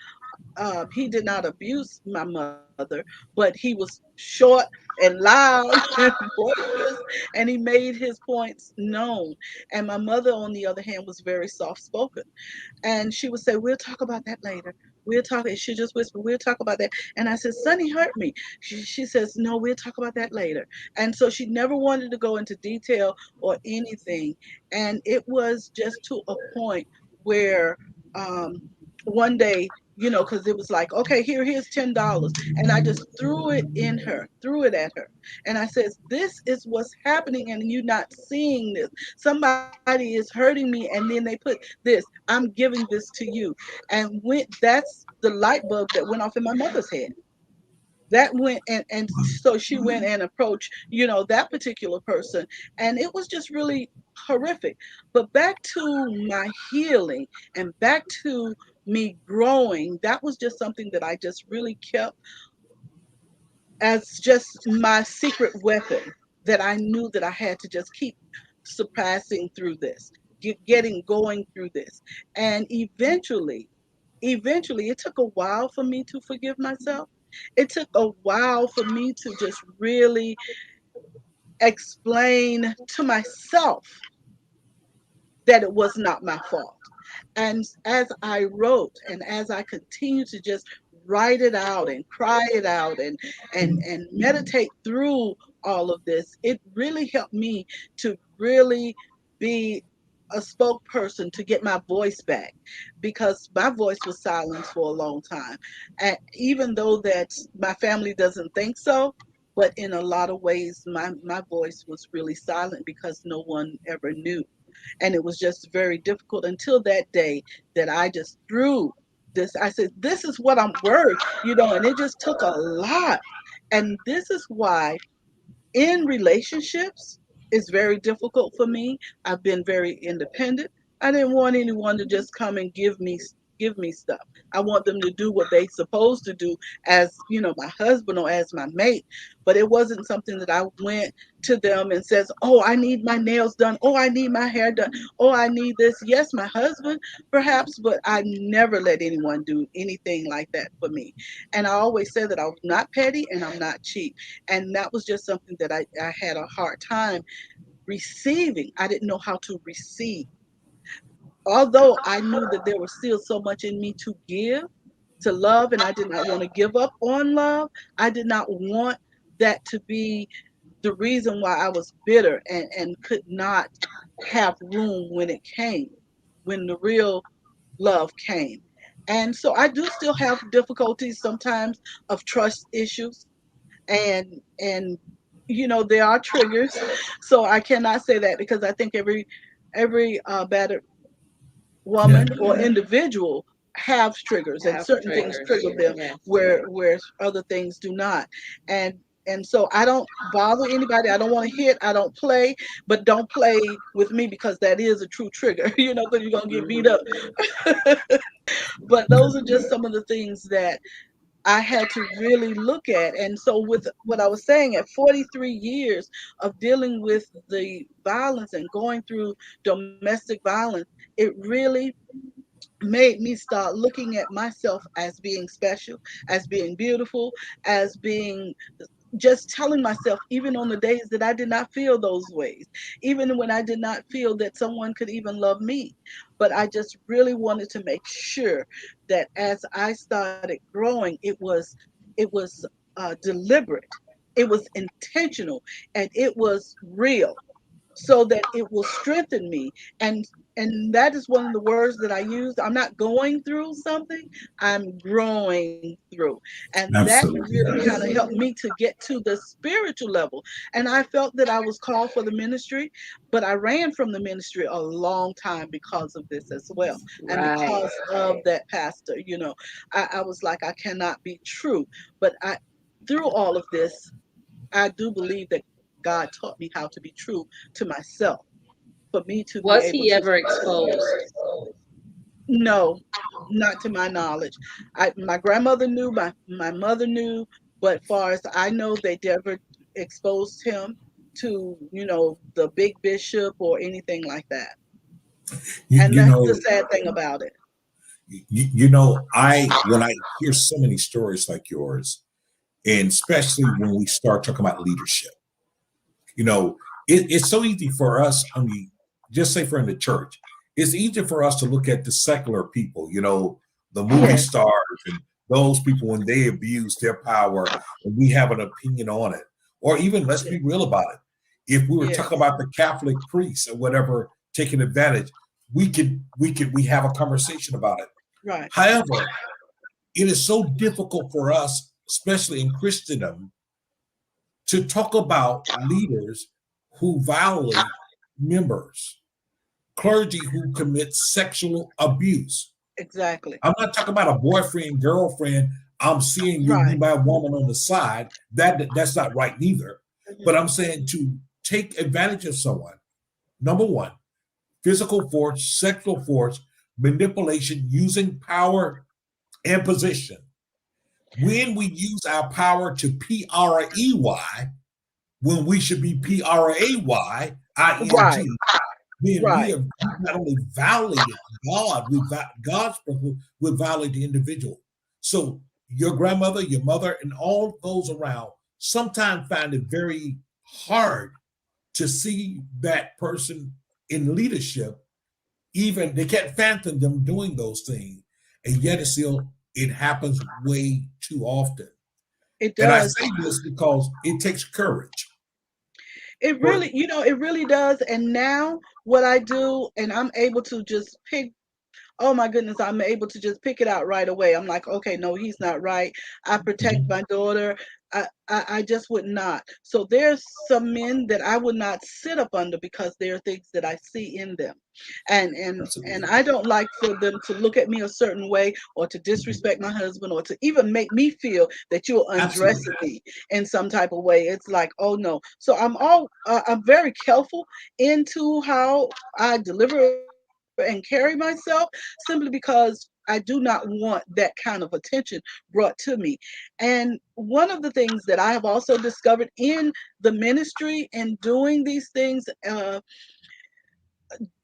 He did not abuse my mother, but he was short and loud and boisterous, and he made his points known. And my mother, on the other hand, was very soft spoken. And she would say, we'll talk about that later. We'll talk. And she just whispered, we'll talk about that. And I said, Sonny hurt me. She says, no, we'll talk about that later. And so she never wanted to go into detail or anything. And it was just to a point where um, one day, because it was like, okay, here's $10. And I just threw it at her. And I says, this is what's happening, and you're not seeing this. Somebody is hurting me, and then they put this. I'm giving this to you. And that's the light bulb that went off in my mother's head. That went, and so she went and approached, that particular person. And it was just really horrific. But back to my healing and back to me growing, that was just something that I just really kept as just my secret weapon, that I knew that I had to just keep surpassing through this, getting going through this. And eventually, it took a while for me to forgive myself. It took a while for me to just really explain to myself that it was not my fault. And as I wrote and as I continued to just write it out and cry it out and meditate through all of this, it really helped me to really be a spokesperson to get my voice back, because my voice was silenced for a long time. And even though that my family doesn't think so, but in a lot of ways my voice was really silent because no one ever knew. And it was just very difficult until that day that I just threw this. I said, this is what I'm worth, and it just took a lot. And this is why in relationships it's very difficult for me. I've been very independent. I didn't want anyone to just come and give me stuff. I want them to do what they supposed to do as, my husband or as my mate. But it wasn't something that I went to them and says, oh, I need my nails done, oh, I need my hair done, oh, I need this. Yes, my husband perhaps, but I never let anyone do anything like that for me. And I always said that I was not petty and I'm not cheap. And that was just something that I had a hard time receiving. I didn't know how to receive. Although I knew that there was still so much in me to give, to love, and I did not want to give up on love. I did not want that to be the reason why I was bitter and could not have room when it came, when the real love came. And so I do still have difficulties sometimes of trust issues, and there are triggers. So I cannot say that, because I think every battered Yeah. woman or individual have triggers, and Have certain things triggers. trigger them Yes. where other things do not. And so I don't bother anybody. I don't want to hit. I don't play, but don't play with me, because that is a true trigger, because you're gonna get beat Hmm. up. But those are just some of the things that I had to really look at. And so, with what I was saying, at 43 years of dealing with the violence and going through domestic violence, it really made me start looking at myself as being special, as being beautiful, as being, just telling myself, even on the days that I did not feel those ways, even when I did not feel that someone could even love me. But I just really wanted to make sure that as I started growing, it was deliberate, it was intentional, and it was real. so that it will strengthen me. And that is one of the words that I use. I'm not going through something, I'm growing through. And that Absolutely. really kind of helped me to get to the spiritual level. And I felt that I was called for the ministry, but I ran from the ministry a long time because of this as well. And Right. because of that pastor, I was like, I cannot be true. But through all of this, I do believe that God taught me how to be true to myself, for me to be Was able he to. ever exposed? No, not to my knowledge. My grandmother knew, my mother knew, but far as I know, they never exposed him to, the big bishop or anything like that. You, And you that's the know, sad thing about it. I when I hear so many stories like yours, and especially when we start talking about leadership, you know, it's so easy for us. I mean, just say for in the church, it's easy for us to look at the secular people, the movie Yes, stars and those people when they abuse their power, and we have an opinion on it. Or even let's yes, be real about it. If we were yes, talking about the Catholic priests or whatever taking advantage, we have a conversation about it. right, However, it is so difficult for us, especially in Christendom, to talk about leaders who violate members, clergy who commit sexual abuse. exactly, I'm not talking about a boyfriend, girlfriend. I'm seeing you right. my woman on the side. That's not right neither. But Mhm. I'm saying to take advantage of someone. Number one, physical force, sexual force, manipulation, using power and position. When we use our power to PREY, when we should be Right, PRAYING, then we right. have not only violated God, God's principle, we violate the individual. So your grandmother, your mother, and all those around sometimes find it very hard to see that person in leadership. Even they can't fathom them doing those things, and yet it happens way too often. It And I does. say this because it takes courage. It For really, it really does. And now what I do, and I'm able to just pick. Oh my goodness, I'm able to just pick it out right away. I'm like, okay, no, he's not right. I protect Mhm. my daughter. I just would not. So there's some men that I would not sit up under because there are things that I see in them. And Absolutely. I don't like for them to look at me a certain way or to Mhm. disrespect my husband or to even make me feel that you're undressing Absolutely. me in some type of way. It's like, oh no. So I'm very careful into how I deliver and carry myself, simply because I do not want that kind of attention brought to me. And one of the things that I have also discovered in the ministry and doing these things,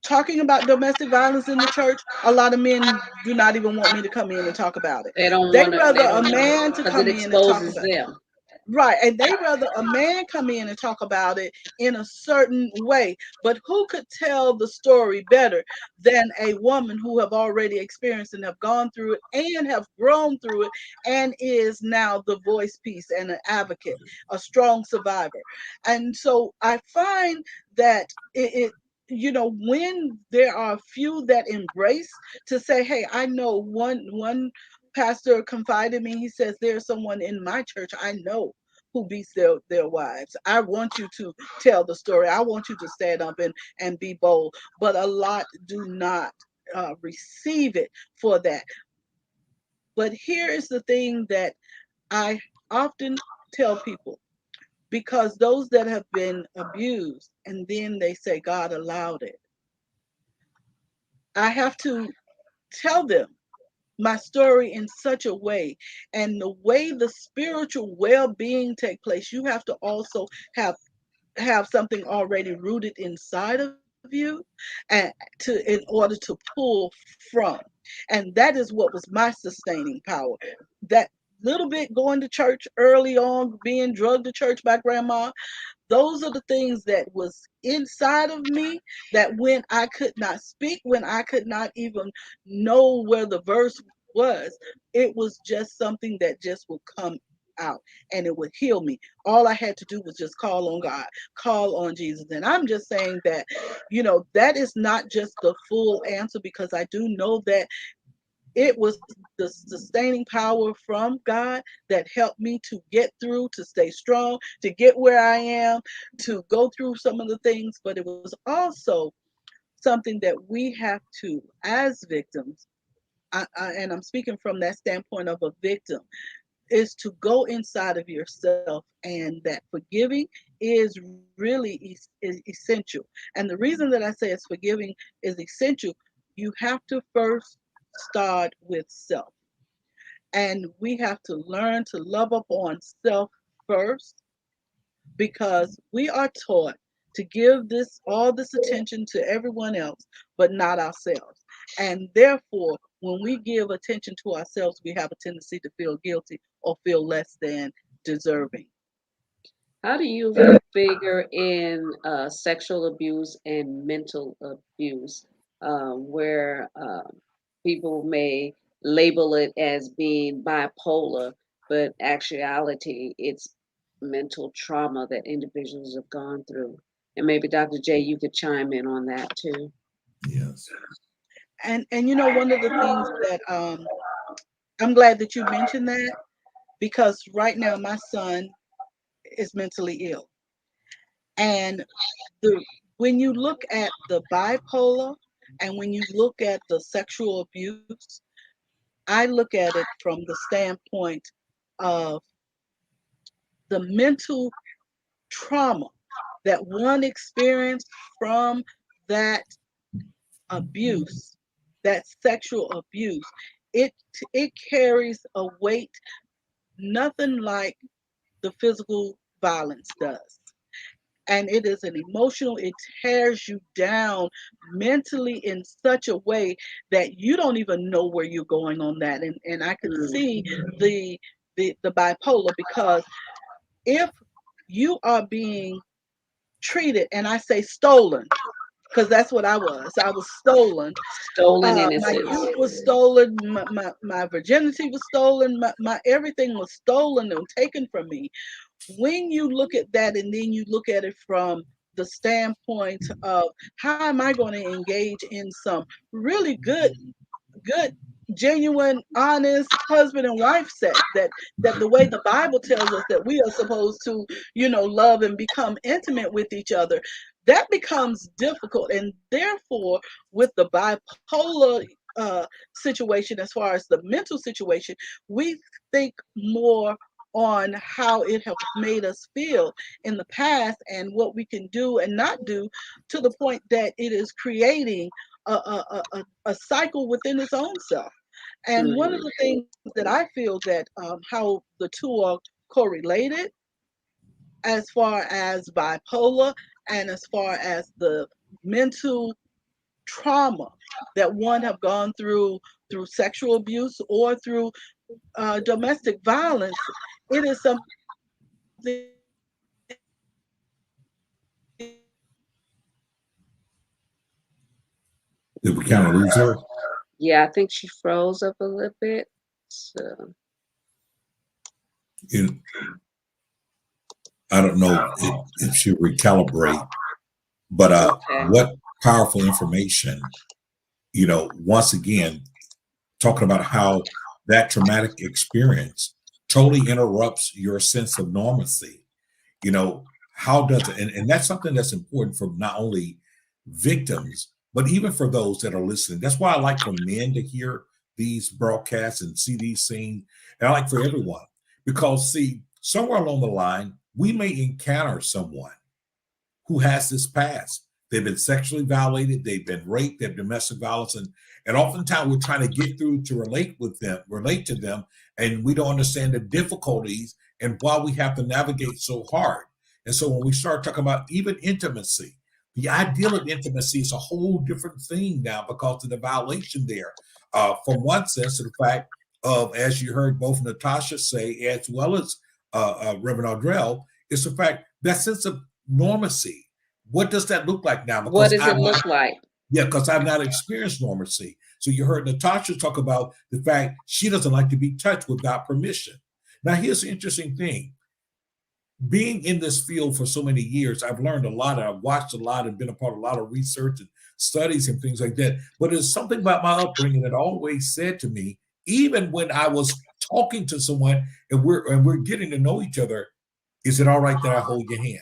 talking about domestic violence in the church, a lot of men do not even want me to come in and talk about it. They don't They want to. rather They a don't want man to to because it come in and talk exposes about. them. Right, and they rather a man come in and talk about it in a certain way. But who could tell the story better than a woman who have already experienced and have gone through it and have grown through it and is now the voice piece and an advocate, a strong survivor. And so I find that when there are a few that embrace to say, hey, I know one pastor confided in me. He says, there's someone in my church I know who beats their wives. I want you to tell the story. I want you to stand up and be bold. But a lot do not receive it for that. But here is the thing that I often tell people, because those that have been abused and then they say God allowed it, I have to tell them my story in such a way, and the way the spiritual well-being take place, you have to also have something already rooted inside of you, and in order to pull from. And that is what was my sustaining power. That little bit going to church early on, being drugged to church by grandma, those are the things that was inside of me, that when I could not speak, when I could not even know where the verse was, it was just something that just would come out, and it would heal me. All I had to do was just call on God, call on Jesus. And I'm just saying that, that is not just the full answer, because I do know that it was the sustaining power from God that helped me to get through, to stay strong, to get where I am, to go through some of the things. But it was also something that we have to, as victims, and I'm speaking from that standpoint of a victim, is to go inside of yourself, and that forgiving is really is essential. And the reason that I say it's forgiving is essential, you have to first start with self. And we have to learn to love up on self first, because we are taught to give all this attention to everyone else, but not ourselves. And therefore, when we give attention to ourselves, we have a tendency to feel guilty or feel less than deserving. How do you figure in sexual abuse and mental abuse, where people may label it as being bipolar, but actuality, it's mental trauma that individuals have gone through? And maybe Dr. J, you could chime in on that too. Yes. And one of the things that I'm glad that you mentioned that, because right now my son is mentally ill. And the when you look at the bipolar and when you look at the sexual abuse, I look at it from the standpoint of the mental trauma that one experienced from that abuse, that sexual abuse. It carries a weight nothing like the physical violence does. And it is an emotional, it tears you down mentally in such a way that you don't even know where you're going on that. And I could see the the bipolar, because if you are being treated, and I say stolen, because that's what I was stolen. Stolen My innocence. youth was stolen, my virginity was stolen, my everything was stolen and taken from me. When you look at that, and then you look at it from the standpoint of how am I going to engage in some really good, genuine, honest husband and wife sex, that the way the Bible tells us that we are supposed to, love and become intimate with each other, that becomes difficult. And therefore, with the bipolar situation, as far as the mental situation, we think more on how it has made us feel in the past and what we can do and not do, to the point that it is creating a cycle within its own self. And one of the things that I feel that how the two are correlated, as far as bipolar and as far as the mental trauma that one have gone through sexual abuse or through domestic violence, it is something Did we kind of lose her? Yeah, I think she froze up a little bit. So You, I don't know if she recalibrate, but okay. what powerful information, once again, talking about how that traumatic experience totally interrupts your sense of normalcy. How does it, and that's something that's important for not only victims, but even for those that are listening. That's why I like for men to hear these broadcasts and see these things. And I like for everyone, because see, somewhere along the line, we may encounter someone who has this past. They've been sexually violated, they've been raped, they've domestic violence, and oftentimes we're trying to get through to relate to them, and we don't understand the difficulties and why we have to navigate so hard. And so when we start talking about even intimacy, the ideal of intimacy is a whole different thing now because of the violation there. From one sense, to the fact of, as you heard both Natacha say, as well as Reverend Audre'L, is the fact that sense of normacy. What does that look like now? What Because does it look like? yeah, because I've not experienced normacy. So you heard Natacha talk about the fact she doesn't like to be touched without permission. Now, here's the interesting thing. Being in this field for so many years, I've learned a lot. I've watched a lot and been a part of a lot of research and studies and things like that. But there's something about my upbringing that always said to me, even when I was talking to someone and we're getting to know each other, is it all right that I hold your hand?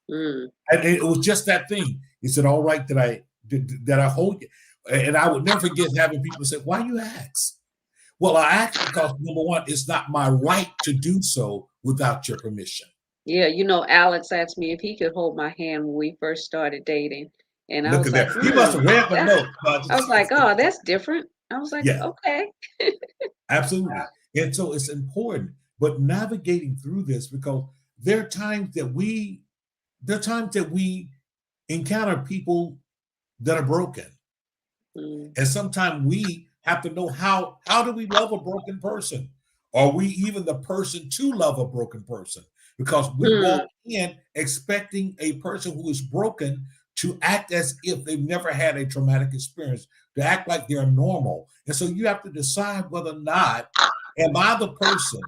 Mm. And it was just that thing. Is it all right that I hold you? And I would never forget having people say, "Why you ask?" Well, I ask because number one, it's not my right to do so without your permission. Yeah, you know, Alex asked me if he could hold my hand when we first started dating. And I Look was at like, that. He must have read my that, note. I was like, oh, that's different. I was like, Yeah, okay. absolutely. And so it's important, but navigating through this because there are times that we encounter people that are broken. Mm. And sometimes we have to know how do we love a broken person? Are we even the person to love a broken person? Because we walk Mm. in expecting a person who is broken to act as if they've never had a traumatic experience, to act like they're normal. And so you have to decide whether or not am I the person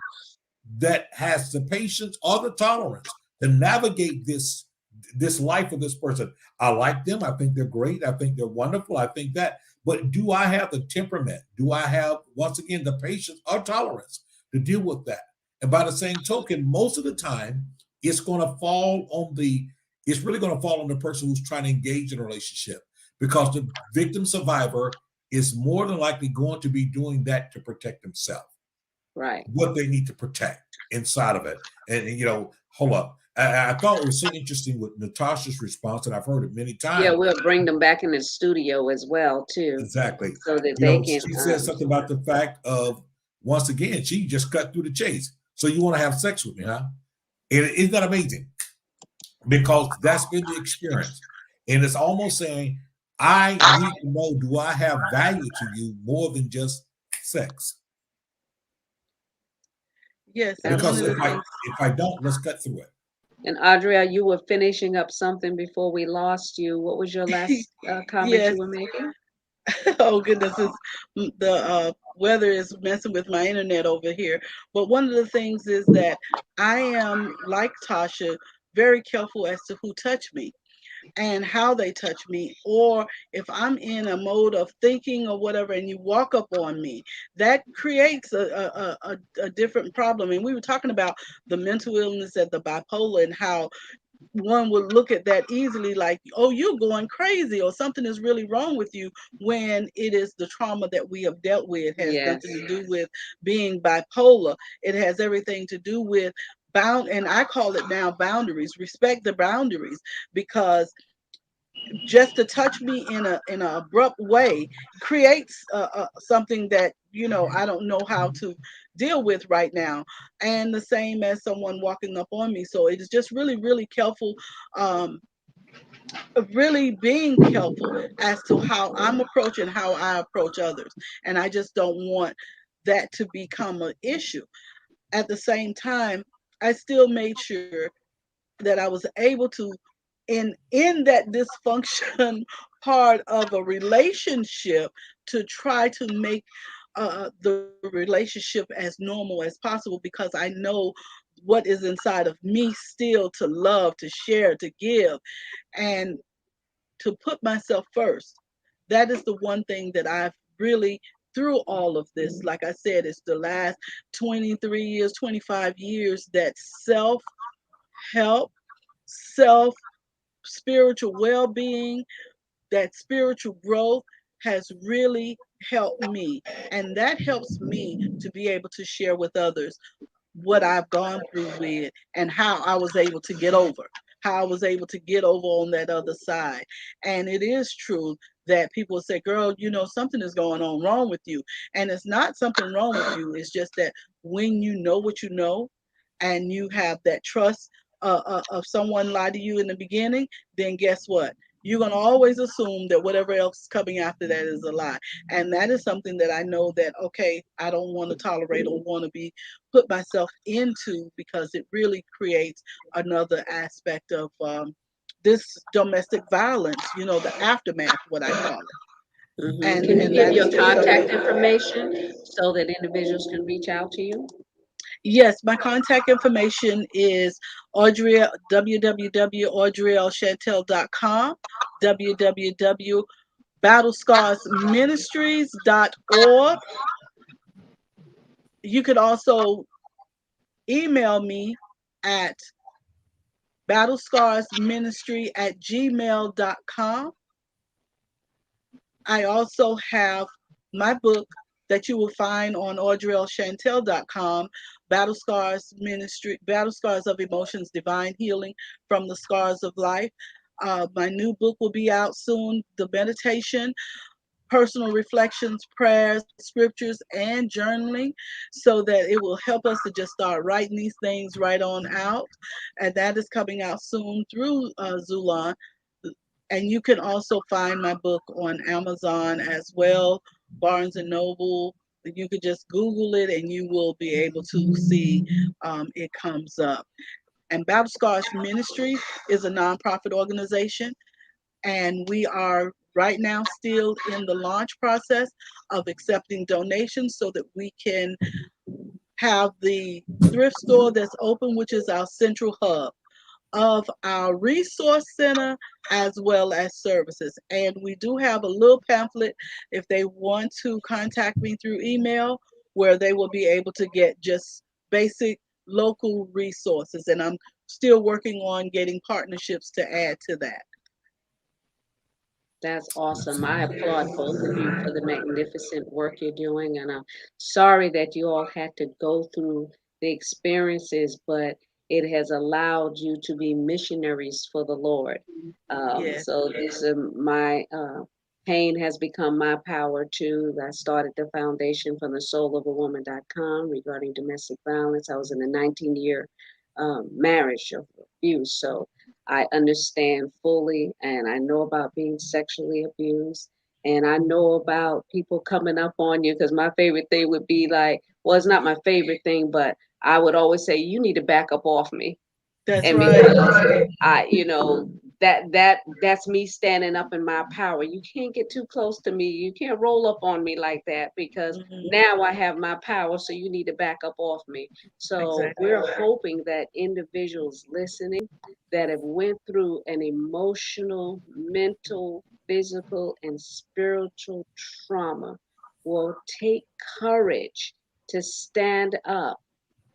that has the patience or the tolerance to navigate this life of this person. I like them. I think they're great. I think they're wonderful. I think that. But do I have the temperament? Do I have, once again, the patience or tolerance to deal with that? And by the same token, most of the time, it's going to fall on it's really going to fall on the person who's trying to engage in a relationship because the victim survivor is more than likely going to be doing that to protect themselves. Right. What they need to protect inside of it. And hold up. I thought it was so interesting with Natasha's response, and I've heard it many times. Yeah, we'll bring them back in the studio as well, too. Exactly. So that they can. She said something about the fact of, once again, she just cut through the chase. So you want to have sex with me, huh? And isn't that amazing? Because that's been the experience. And it's almost saying, I need to know, do I have value to you more than just sex? Yes, Because if Absolutely. I don't, let's cut through it. And Audr'L, you were finishing up something before we lost you. What was your last comment yes. you were making? Oh goodness, the weather is messing with my internet over here. But one of the things is that I am, like Tasha, very careful as to who touch me and how they touch me, or if I'm in a mode of thinking or whatever and you walk up on me, that creates a different problem. And we were talking about the mental illness and the bipolar and how one would look at that easily like, oh, you're going crazy or something is really wrong with you, when it is the trauma that we have dealt with. It has Yes. nothing to do with being bipolar. It has everything to do with and I call it now boundaries. Respect the boundaries, because just to touch me in an abrupt way creates something that I don't know how to deal with right now, and the same as someone walking up on me. So it is just really, really careful, really being careful as to how I'm approaching, how I approach others, and I just don't want that to become an issue. At the same time, I still made sure that I was able to, in that dysfunction part of a relationship, to try to make the relationship as normal as possible, because I know what is inside of me still, to love, to share, to give, and to put myself first. That is the one thing that I've really, through all of this, like I said, it's the last 23 years, 25 years, that self help, self spiritual well-being, that spiritual growth has really helped me, and that helps me to be able to share with others what I've gone through with, and how I was able to get over, how I was able to get over on that other side. And it is true that people say, girl, something is going on wrong with you. And it's not something wrong with you. It's just that when you know what you know, and you have that trust of someone lied to you in the beginning, then guess what? You're going to always assume that whatever else is coming after that is a lie. And that is something that I know that, okay, I don't want to tolerate or want to be put myself into, because it really creates another aspect of this domestic violence, the aftermath, what I call it. Mm-hmm. And Can you and give that is your just contact something. information so that individuals can reach out to you? Yes, my contact information is Audrey, www.audrealchantel.com, www.battlescarsministries.org. You could also email me at battlescarsministry@gmail.com. I also have my book that you will find on audrealchantel.com, Battle Scars Ministry, Battle Scars of Emotions, Divine Healing from the Scars of Life. My new book will be out soon, The Meditation, personal reflections, prayers, scriptures, and journaling, so that it will help us to just start writing these things right on out. And that is coming out soon through Zulon. And you can also find my book on Amazon as well, Barnes and Noble. You could just Google it and you will be able to see it comes up. And Battle Scars Ministries is a nonprofit organization, and we are right now still in the launch process of accepting donations so that we can have the thrift store that's open, which is our central hub of our resource center as well as services. And we do have a little pamphlet if they want to contact me through email, where they will be able to get just basic local resources. And I'm still working on getting partnerships to add to that. That's awesome. I applaud both of you for the magnificent work you're doing, and I'm sorry that you all had to go through the experiences, but it has allowed you to be missionaries for the Lord. Yeah. So this my pain has become my power too. I started the foundation from the soulofawoman.com regarding domestic violence. I was in a 19-year marriage of abuse, so I understand fully, and I know about being sexually abused, and I know about people coming up on you, because my favorite thing would be like, well, it's not my favorite thing, but I would always say, you need to back up off me. That's And right. because that's me standing up in my power. You can't get too close to me. You can't roll up on me like that, because Mhm. now I have my power, so you need to back up off me. So Exactly. we're hoping that individuals listening that have went through an emotional, mental, physical, and spiritual trauma will take courage to stand up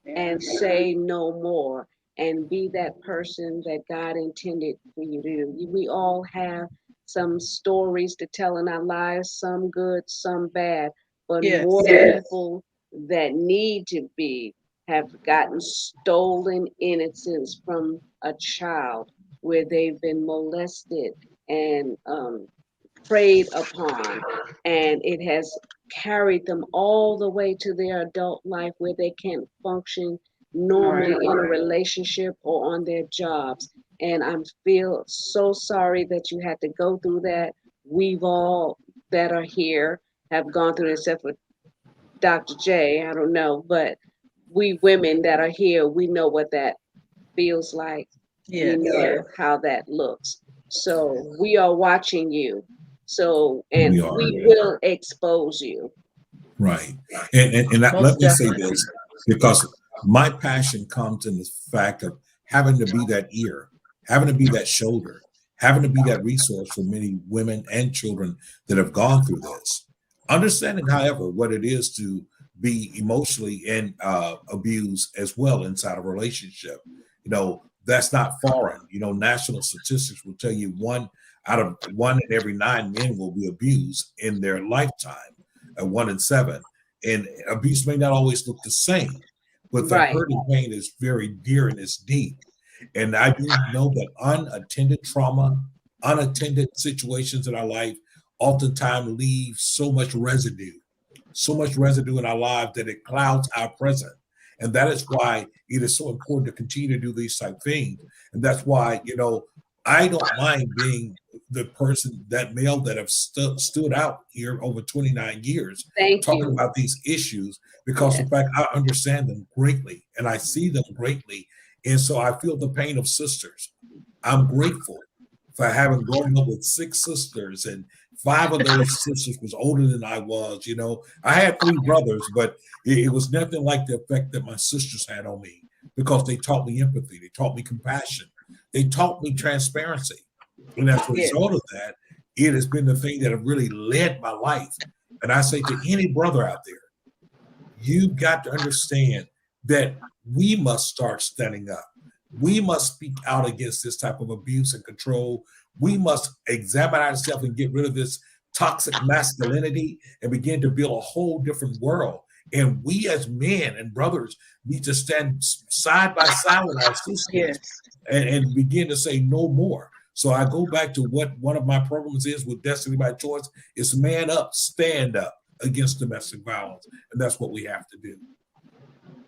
Yeah. and say no more, and be that person that God intended for you to do. We all have some stories to tell in our lives, some good, some bad, but Yes. more people that need to be have gotten stolen innocence from a child where they've been molested and preyed upon, and it has carried them all the way to their adult life where they can't function All right. normally in a relationship or on their jobs. And I feel so sorry that you had to go through that. We've all that are here have gone through it, except for Dr. J. I don't know, but we women that are here, we know what that feels like. We Yes. know how that looks. So we are watching you. So, and We are. we will expose you. Right. And let Most me say definitely. this, because my passion comes in the fact of having to be that ear, having to be that shoulder, having to be that resource for many women and children that have gone through this. Understanding, however, what it is to be emotionally and abused as well inside a relationship. That's not foreign. National statistics will tell you one in every 9 men will be abused in their lifetime, 1 in 7. And abuse may not always look the same, but the Right. hurt and pain is very dear and it's deep. And I do know that unattended trauma, unattended situations in our life oftentimes leave so much residue in our lives that it clouds our present. And that is why it is so important to continue to do these type things. And that's why, I don't mind being the person, that male that have stood out here over 29 years Thank talking you. about these issues, because in Yes. fact I understand them greatly and I see them greatly. And so I feel the pain of sisters. I'm grateful for having grown up with 6 sisters and 5 of those sisters was older than I was. You know, I had 3 brothers, but it was nothing like the effect that my sisters had on me, because they taught me empathy, they taught me compassion, they taught me transparency. And as a Yes. result of that, it has been the thing that have really led my life. And I say to any brother out there, you've got to understand that we must start standing up. We must speak out against this type of abuse and control. We must examine ourselves and get rid of this toxic masculinity and begin to build a whole different world. And we as men and brothers need to stand side by side with our sisters. Yes. and begin to say no more. So I go back to what one of my programs is with Destiny by Choice, is man up, stand up against domestic violence. And that's what we have to do.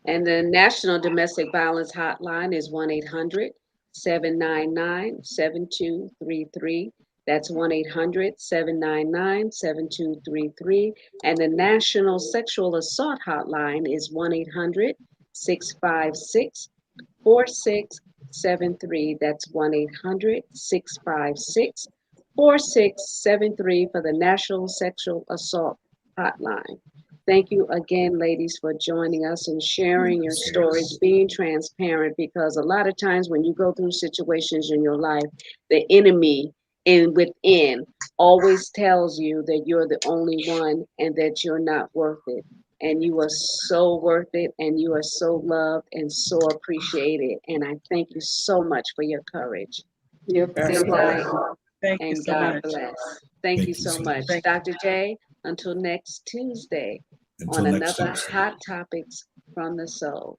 And the National Domestic Violence Hotline is 1-800-799-7233. That's 1-800-799-7233. And the National Sexual Assault Hotline is 1-800-656-4673. That's 1-800-656-4673 for the National Sexual Assault Hotline. Thank you again, ladies, for joining us and sharing your stories, being transparent, because a lot of times when you go through situations in your life, the enemy within always tells you that you're the only one and that you're not worth it. And you are so worth it, and you are so loved and so appreciated. And I thank you so much for your courage. You're Good very night, welcome. Thank you and so God much. bless. Thank you so much. much. Dr. J, until next Tuesday Until on next another Tuesday. Hot Topics from the Soul.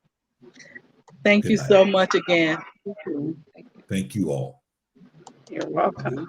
Thank Good you night. so much again. Thank you all. You're welcome.